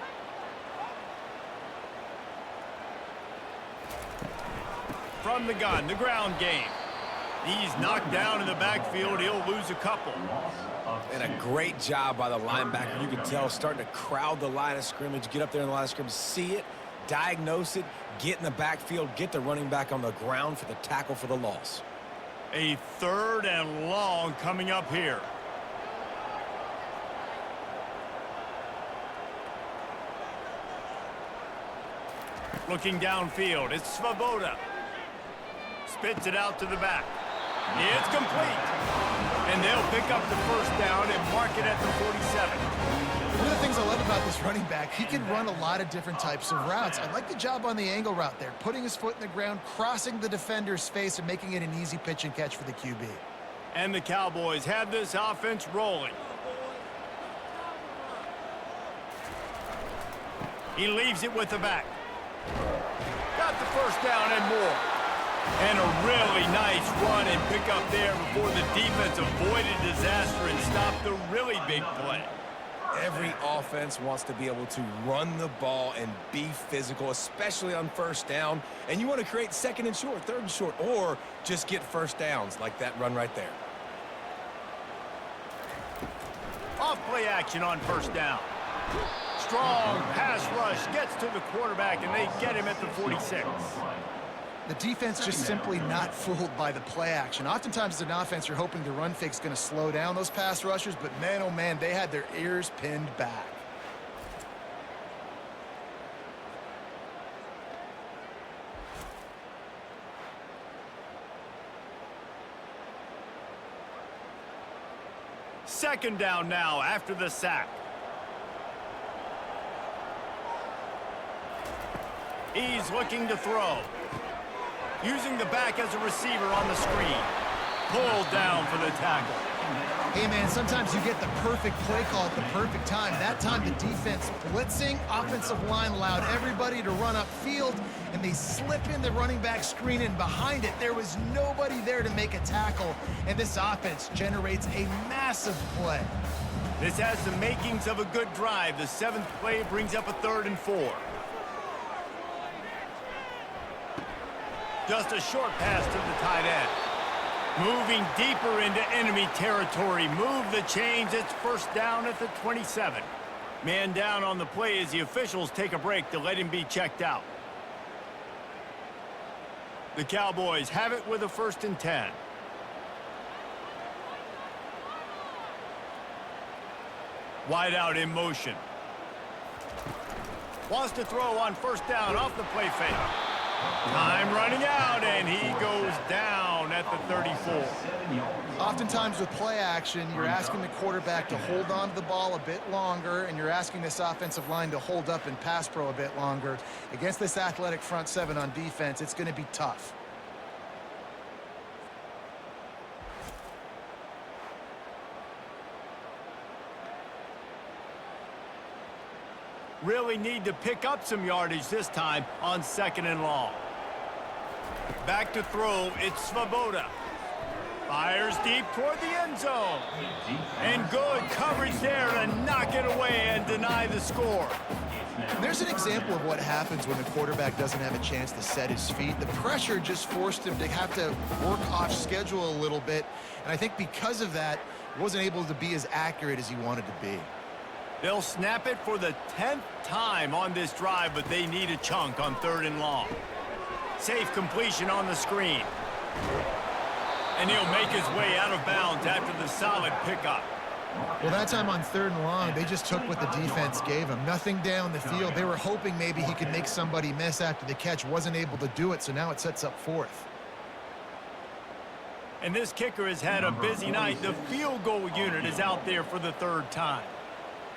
From the gun, the ground game. He's knocked down in the backfield. He'll lose a couple. And a great job by the linebacker. You can tell, starting to crowd the line of scrimmage, get up there in the line of scrimmage, see it, diagnose it, get in the backfield, get the running back on the ground for the tackle for the loss. A 3rd and long coming up here. Looking downfield, it's Svoboda. Spits it out to the back. It's complete. And they'll pick up the first down and mark it at the 47. One of the things I love about this running back, he can run a lot of different types of routes. I like the job on the angle route there, putting his foot in the ground, crossing the defender's face, and making it an easy pitch and catch for the QB. And the Cowboys have this offense rolling. He leaves it with the back. Got the first down and more. And a really nice run and pick up there before the defense avoided disaster and stopped the really big play. Every offense wants to be able to run the ball and be physical, especially on first down. And you want to create 2nd and short, 3rd and short, or just get first downs like that run right there. Off play action on first down. Strong pass rush gets to the quarterback, and they get him at the 46. The defense just simply not fooled by the play action. Oftentimes as an offense, you're hoping the run fake's going to slow down those pass rushers, but man, oh man, they had their ears pinned back. Second down now after the sack. He's looking to throw. Using the back as a receiver on the screen. Pulled down for the tackle. Hey, man, sometimes you get the perfect play call at the perfect time. That time the defense blitzing, offensive line allowed everybody to run upfield, and they slip in the running back screen, and behind it, there was nobody there to make a tackle, and this offense generates a massive play. This has the makings of a good drive. The 7th play brings up a 3rd and 4. Just a short pass to the tight end. Moving deeper into enemy territory. Move the chains. It's first down at the 27. Man down on the play as the officials take a break to let him be checked out. The Cowboys have it with a 1st and 10. Wide out in motion. Wants to throw on first down off the play fake. Time running out, and he goes down at the 34. Oftentimes with play action, you're asking the quarterback to hold on to the ball a bit longer, and you're asking this offensive line to hold up and pass pro a bit longer. Against this athletic front 7 on defense, it's going to be tough. Really need to pick up some yardage this time on 2nd and long. Back to throw, it's Svoboda. Fires deep toward the end zone. And good coverage there to knock it away and deny the score. There's an example of what happens when the quarterback doesn't have a chance to set his feet. The pressure just forced him to have to work off schedule a little bit. And I think because of that, he wasn't able to be as accurate as he wanted to be. They'll snap it for the 10th time on this drive, but they need a chunk on 3rd and long. Safe completion on the screen. And he'll make his way out of bounds after the solid pickup. Well, that time on 3rd and long, they just took what the defense gave him. Nothing down the field. They were hoping maybe he could make somebody miss after the catch. Wasn't able to do it, so now it sets up 4th. And this kicker has had a busy night. The field goal unit is out there for the 3rd time.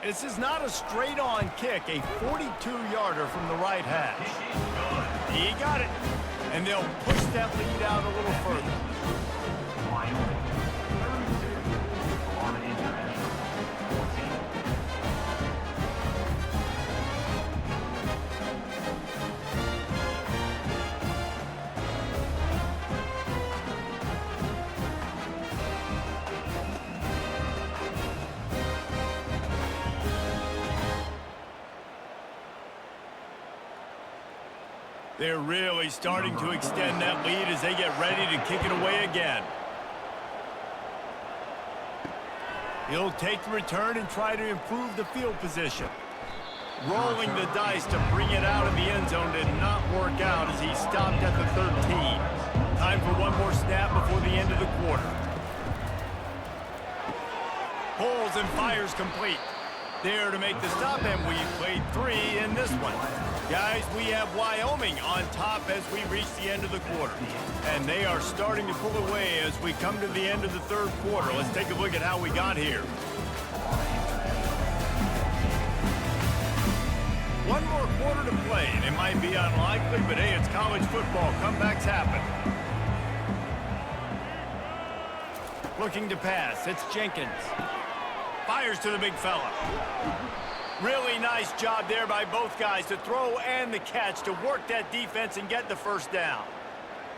This is not a straight-on kick, a 42-yarder from the right hash. He got it. And they'll push that lead out a little further. Wyoming, 32. Florida International, 14. They're really starting to extend that lead as they get ready to kick it away again. He'll take the return and try to improve the field position. Rolling the dice to bring it out of the end zone did not work out as he stopped at the 13. Time for one more snap before the end of the quarter. Pulls and fires complete. There to make the stop, and we played 3 in this one. Guys, we have Wyoming on top as we reach the end of the quarter. And they are starting to pull away as we come to the end of the 3rd quarter. Let's take a look at how we got here. One more quarter to play, and it might be unlikely, but hey, it's college football. Comebacks happen. Looking to pass. It's Jenkins. Fires to the big fella. Really nice job there by both guys to throw and the catch to work that defense and get the 1st down.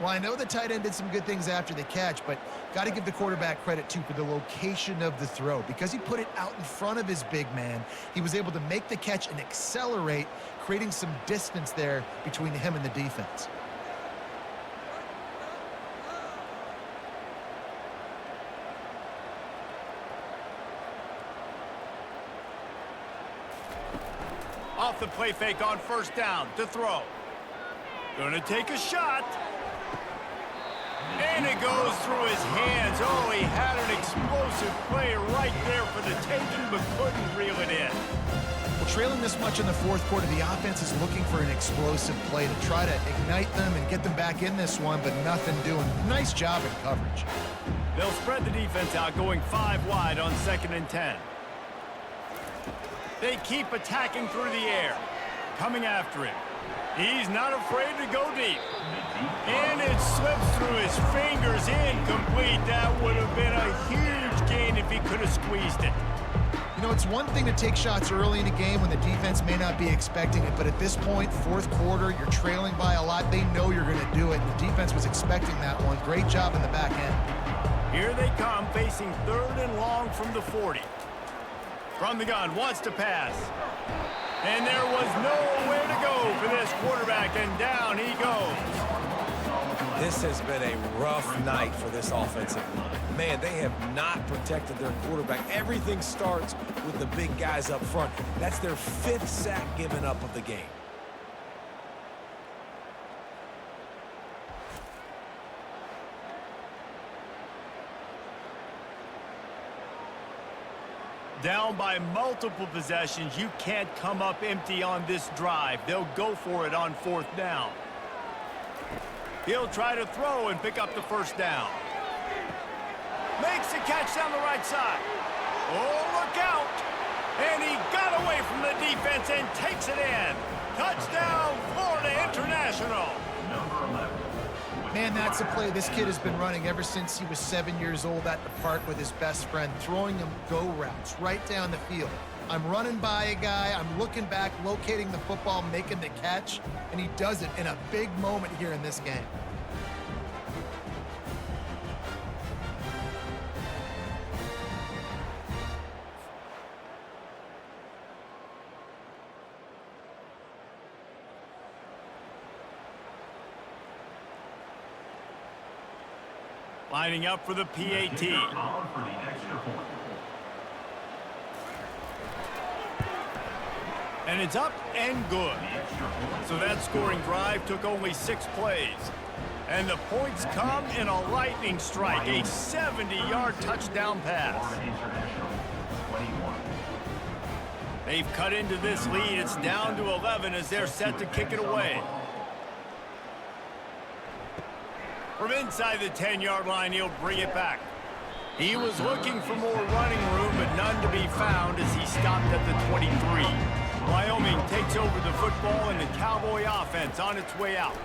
Well, I know the tight end did some good things after the catch, but got to give the quarterback credit, too, for the location of the throw. Because he put it out in front of his big man, he was able to make the catch and accelerate, creating some distance there between him and the defense. Off the play fake on 1st down to throw. Gonna take a shot. And it goes through his hands. Oh, he had an explosive play right there for the taking, but couldn't reel it in. Well, trailing this much in the 4th quarter, the offense is looking for an explosive play to try to ignite them and get them back in this one, but nothing doing. Nice job in coverage. They'll spread the defense out, going 5 wide on 2nd and 10. They keep attacking through the air. Coming after him. He's not afraid to go deep. And it slips through his fingers. Incomplete. That would have been a huge gain if he could have squeezed it. You know, it's one thing to take shots early in a game when the defense may not be expecting it, but at this point, 4th quarter, you're trailing by a lot. They know you're going to do it. The defense was expecting that one. Great job in the back end. Here they come, facing 3rd and long from the 40. From the gun, wants to pass. And there was nowhere to go for this quarterback, and down he goes. This has been a rough night for this offensive line. Man, they have not protected their quarterback. Everything starts with the big guys up front. That's their 5th sack given up of the game. Down by multiple possessions, you can't come up empty on this drive. They'll go for it on 4th down. He'll try to throw and pick up the 1st down. Makes the catch down the right side. Oh, look out! And he got away from the defense and takes it in. Touchdown, Florida International. Number 11. Man, that's a play this kid has been running ever since he was 7 years old at the park with his best friend, throwing him go routes right down the field. I'm running by a guy, I'm looking back, locating the football, making the catch, and he does it in a big moment here in this game. Lining up for the PAT. On for the extra point. And it's up and good. So that scoring drive took only 6 plays. And the points come in a lightning strike, a 70-yard touchdown pass. They've cut into this lead. It's down to 11 as they're set to kick it away. From inside the 10-yard line, he'll bring it back. He was looking for more running room, but none to be found as he stopped at the 23. Wyoming takes over the football and the Cowboy offense on its way out.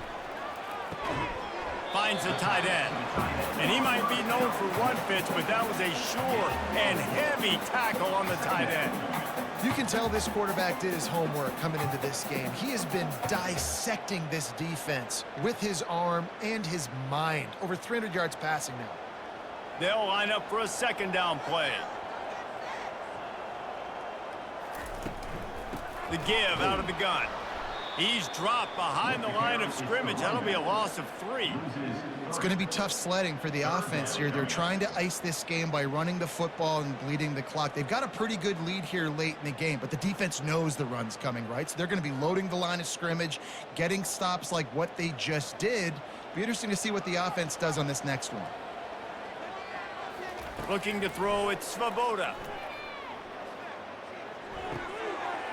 Finds the tight end. And he might be known for run fits, but that was a sure and heavy tackle on the tight end. You can tell this quarterback did his homework coming into this game. He has been dissecting this defense with his arm and his mind. Over 300 yards passing now. They'll line up for a second down play. The give out of the gun. He's dropped behind the line of scrimmage. That'll be a loss of 3. It's going to be tough sledding for the offense here. They're trying to ice this game by running the football and bleeding the clock. They've got a pretty good lead here late in the game, but the defense knows the run's coming, right? So they're going to be loading the line of scrimmage, getting stops like what they just did. Be interesting to see what the offense does on this next one. Looking to throw, it's Svoboda.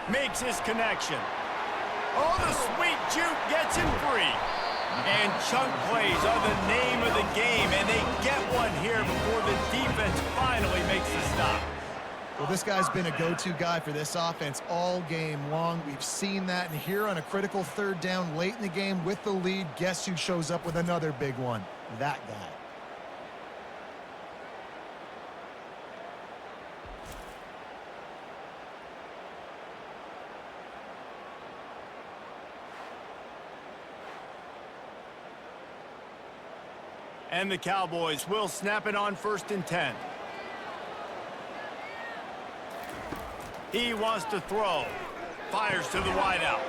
Makes his connection. Oh, the sweet juke gets him free. And chunk plays are the name of the game, and they get one here before the defense finally makes the stop. Well, this guy's been a go-to guy for this offense all game long. We've seen that, and here on a critical third down late in the game with the lead, guess who shows up with another big one? That guy. And the Cowboys will snap it on 1st and 10. He wants to throw. Fires to the wideout.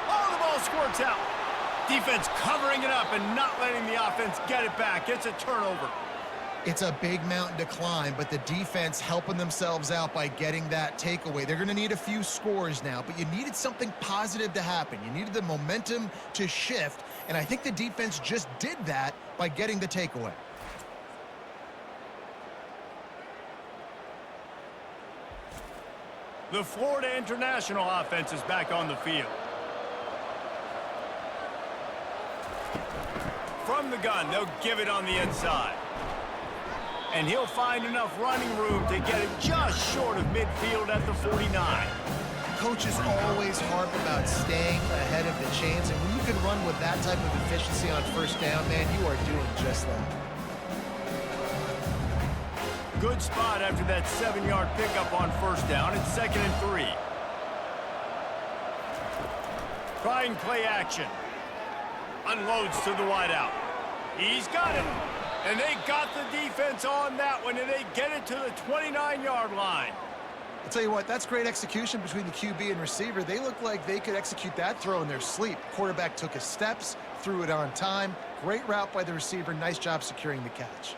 Oh, the ball squirts out. Defense covering it up and not letting the offense get it back. It's a turnover. It's a big mountain to climb, but the defense helping themselves out by getting that takeaway. They're going to need a few scores now, but you needed something positive to happen. You needed the momentum to shift, and I think the defense just did that by getting the takeaway. The Florida International offense is back on the field. From the gun, they'll give it on the inside. And he'll find enough running room to get it just short of midfield at the 49. Coaches always harp about staying ahead of the chains, and when you can run with that type of efficiency on 1st down, man, you are doing just that. Good spot after that 7-yard pickup on 1st down. It's 2nd and 3. Trying play action. Unloads to the wideout. He's got it. And they got the defense on that one, and they get it to the 29-yard line. I'll tell you what, that's great execution between the QB and receiver. They look like they could execute that throw in their sleep. Quarterback took his steps, threw it on time. Great route by the receiver. Nice job securing the catch.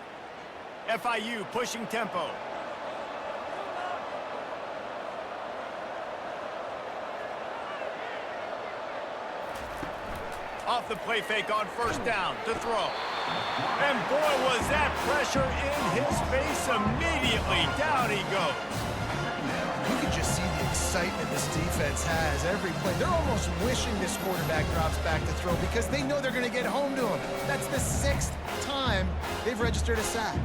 FIU pushing tempo. Off the play fake on 1st down to throw. And boy, was that pressure in his face immediately. Down he goes. You can just see the excitement this defense has every play. They're almost wishing this quarterback drops back to throw because they know they're going to get home to him. That's the 6th time they've registered a sack.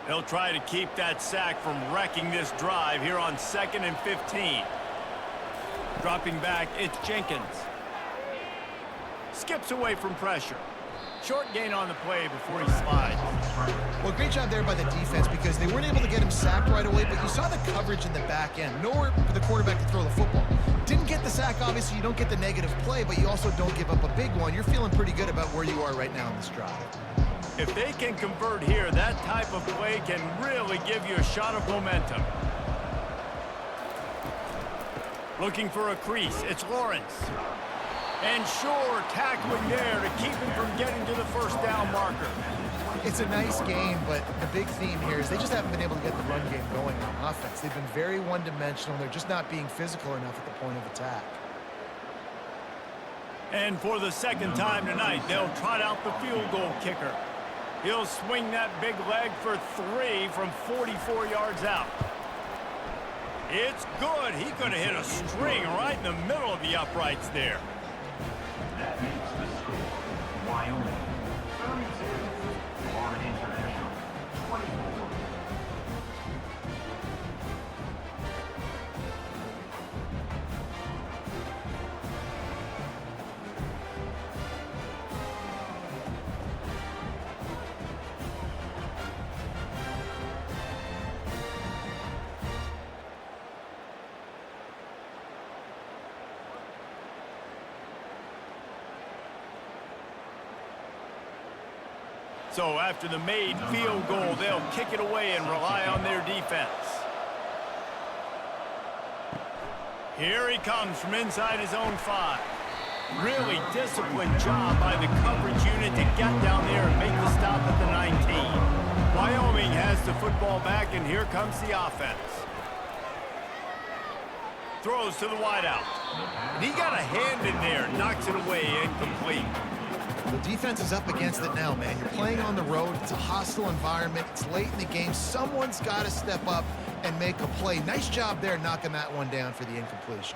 They'll try to keep that sack from wrecking this drive here on 2nd and 15. Dropping back, it's Jenkins. Skips away from pressure. Short gain on the play before he slides. Well, great job there by the defense because they weren't able to get him sacked right away, but you saw the coverage in the back end. Nowhere for the quarterback to throw the football. Didn't get the sack, obviously. You don't get the negative play, but you also don't give up a big one. You're feeling pretty good about where you are right now in this drive. If they can convert here, that type of play can really give you a shot of momentum. Looking for a crease, it's Lawrence. And sure, tackling there to keep him from getting to the 1st down marker. It's a nice game, but the big theme here is they just haven't been able to get the run game going on offense. They've been very one-dimensional. They're just not being physical enough at the point of attack. And for the second time tonight, they'll trot out the field goal kicker. He'll swing that big leg for 3 from 44 yards out. It's good. He could have hit a string right in the middle of the uprights there. That makes the score. Wyoming, 32. Florida International, 24. So after the made field goal, they'll kick it away and rely on their defense. Here he comes from inside his own 5. Really disciplined job by the coverage unit to get down there and make the stop at the 19. Wyoming has the football back, and here comes the offense. Throws to the wideout. And he got a hand in there, knocks it away, incomplete. The defense is up against it now, man. You're playing on the road. It's a hostile environment. It's late in the game. Someone's got to step up and make a play. Nice job there knocking that one down for the incompletion.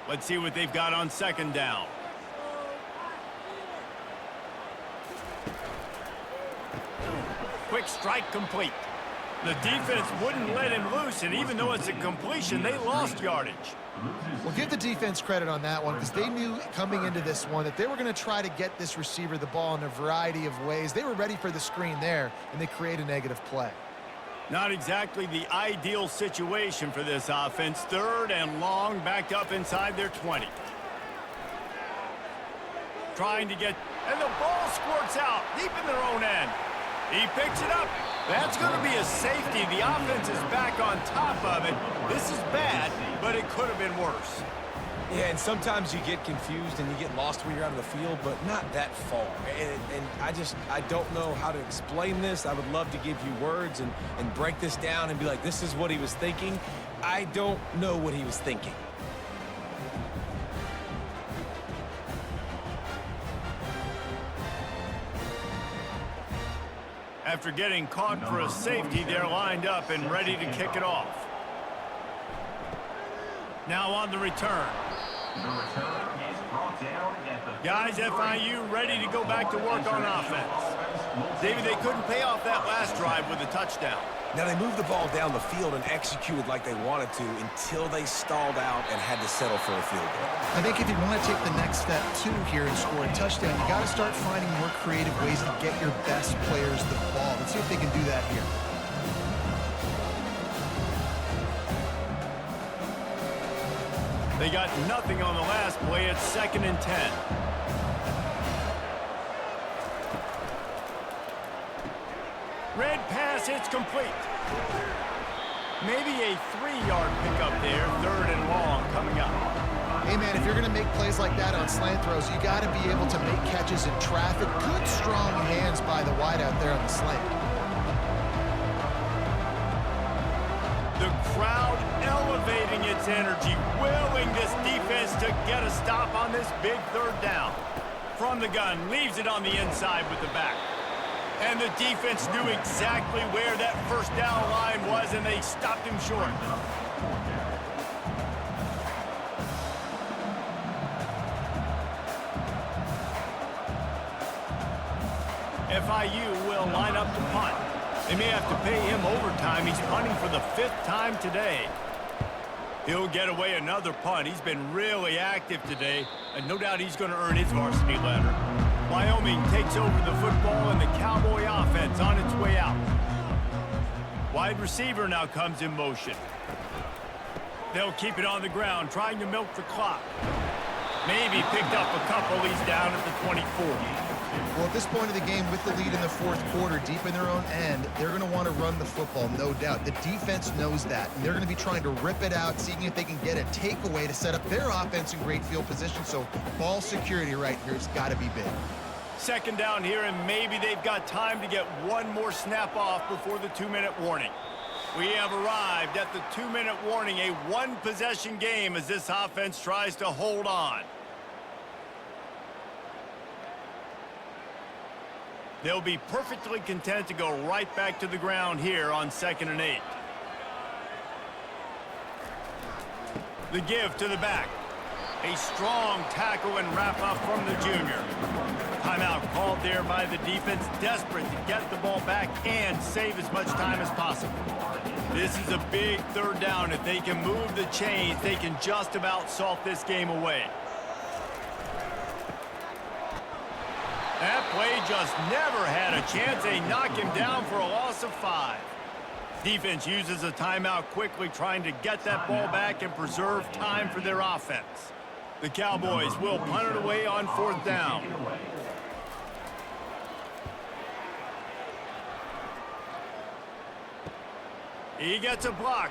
Let's see what they've got on second down. Quick strike complete. The defense wouldn't let him loose, and even though it's a completion, they lost yardage. Well, give the defense credit on that one because they knew coming into this one that they were going to try to get this receiver the ball in a variety of ways. They were ready for the screen there, and they create a negative play. Not exactly the ideal situation for this offense. 3rd and long, backed up inside their 20. Trying to get, and the ball squirts out deep in their own end. He picks it up. That's going to be a safety. The offense is back on top of it. This is bad, but it could have been worse. Yeah, and sometimes you get confused and you get lost when you're out of the field, but not that far. And I don't know how to explain this. I would love to give you words and break this down and be like, this is what he was thinking. I don't know what he was thinking. After getting caught for a safety, they're lined up and ready to kick it off. Now on the return. The return is brought down at the... Guys, FIU ready to go back to work on offense. David, they couldn't pay off that last drive with a touchdown. Now, they moved the ball down the field and executed like they wanted to until they stalled out and had to settle for a field goal. I think if you want to take the next step, too, here and score a touchdown, you got to start finding more creative ways to get your best players the ball. Let's see if they can do that here. They got nothing on the last play. It's 2nd and 10. Red pass, it's complete. Maybe a 3-yard pickup there. 3rd and long coming up. Hey, man, if you're going to make plays like that on slant throws, you got to be able to make catches in traffic. Good, strong hands by the wideout there on the slant. The crowd elevating its energy, willing this defense to get a stop on this big 3rd down. From the gun, leaves it on the inside with the back. And the defense knew exactly where that 1st down line was, and they stopped him short. FIU will line up to punt. They may have to pay him overtime. He's punting for the 5th time today. He'll get away another punt. He's been really active today, and no doubt he's going to earn his varsity letter. Wyoming takes over the football, and the Cowboy offense on its way out. Wide receiver now comes in motion. They'll keep it on the ground, trying to milk the clock. Maybe picked up a couple. He's down at the 24. Well, at this point of the game, with the lead in the 4th quarter, deep in their own end, they're going to want to run the football, no doubt. The defense knows that, and they're going to be trying to rip it out, seeing if they can get a takeaway to set up their offense in great field position. So ball security right here has got to be big. Second down here, and maybe they've got time to get one more snap off before the 2-minute warning. We have arrived at the 2-minute warning, a one-possession game as this offense tries to hold on. They'll be perfectly content to go right back to the ground here on 2nd and 8. The give to the back. A strong tackle and wrap-up from the junior. Timeout called there by the defense, desperate to get the ball back and save as much time as possible. This is a big third down. If they can move the chains, they can just about salt this game away. That play just never had a chance. They knock him down for a loss of 5. Defense uses a timeout quickly, trying to get that ball back and preserve time for their offense. The Cowboys will punt it away on 4th down. He gets a block.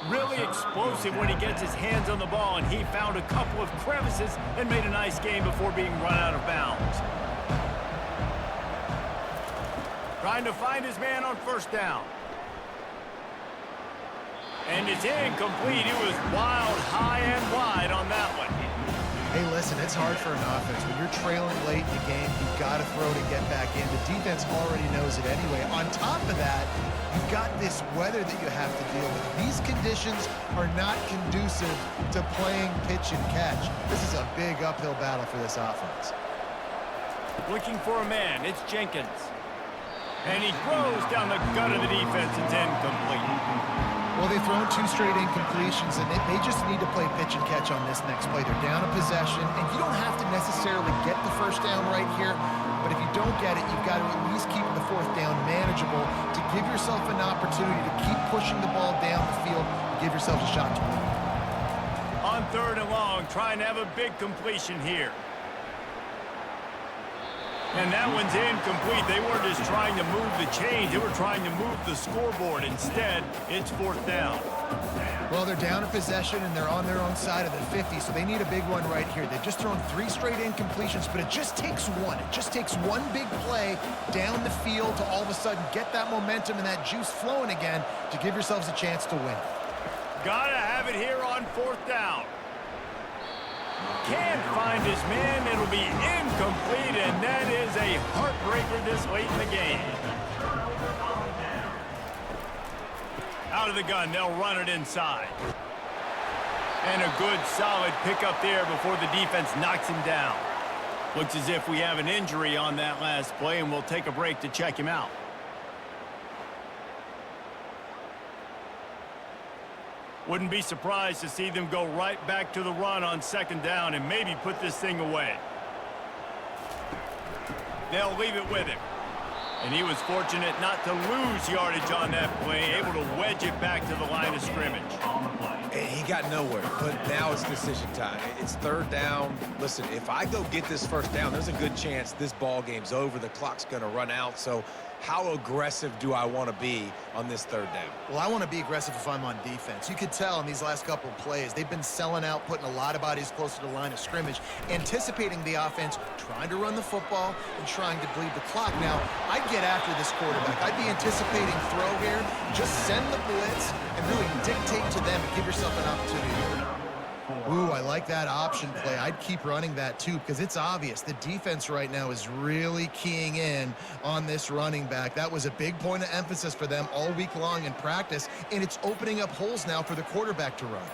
Really explosive when he gets his hands on the ball, and he found a couple of crevices and made a nice game before being run out of bounds. Trying to find his man on 1st down. And it's incomplete. It was wild, high and wide on that one. Hey, listen, it's hard for an offense. When you're trailing late in the game, you've got to throw to get back in. The defense already knows it anyway. On top of that, you've got this weather that you have to deal with. These conditions are not conducive to playing pitch and catch. This is a big uphill battle for this offense. Looking for a man. It's Jenkins. And he throws down the gut of the defense. It's incomplete. Well, they've thrown 2 straight incompletions, and they just need to play pitch and catch on this next play. They're down a possession, and you don't have to necessarily get the 1st down right here, but if you don't get it, you've got to at least keep the 4th down manageable to give yourself an opportunity to keep pushing the ball down the field and give yourselves a shot to win. On 3rd and long, trying to have a big completion here. And that one's incomplete. They weren't just trying to move the chains. They were trying to move the scoreboard. Instead, it's 4th down. Well, they're down a possession, and they're on their own side of the 50, so they need a big one right here. They've just thrown 3 straight incompletions, but it just takes one. It just takes one big play down the field to all of a sudden get that momentum and that juice flowing again to give yourselves a chance to win. Gotta have it here on 4th down. Can't find his man. It'll be incomplete, and that is a heartbreaker this late in the game. Out of the gun, they'll run it inside. And a good, solid pickup there before the defense knocks him down. Looks as if we have an injury on that last play, and we'll take a break to check him out. Wouldn't be surprised to see them go right back to the run on 2nd down and maybe put this thing away. They'll leave it with him. And he was fortunate not to lose yardage on that play, able to wedge it back to the line of scrimmage. He got nowhere, but now it's decision time. It's 3rd down. Listen, if I go get this 1st down, there's a good chance this ball game's over. The clock's going to run out. So how aggressive do I want to be on this 3rd down? Well, I want to be aggressive if I'm on defense. You could tell in these last couple of plays, they've been selling out, putting a lot of bodies closer to the line of scrimmage, anticipating the offense, trying to run the football, and trying to bleed the clock. Now, I'd get after this quarterback. I'd be anticipating throw here. Just send the blitz and really dictate to them and give yourself an opportunity. Ooh, I like that option play. I'd keep running that too because it's obvious the defense right now is really keying in on this running back. That was a big point of emphasis for them all week long in practice, and it's opening up holes now for the quarterback to run.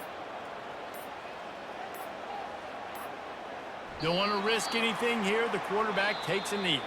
Don't want to risk anything here. The quarterback takes a knee.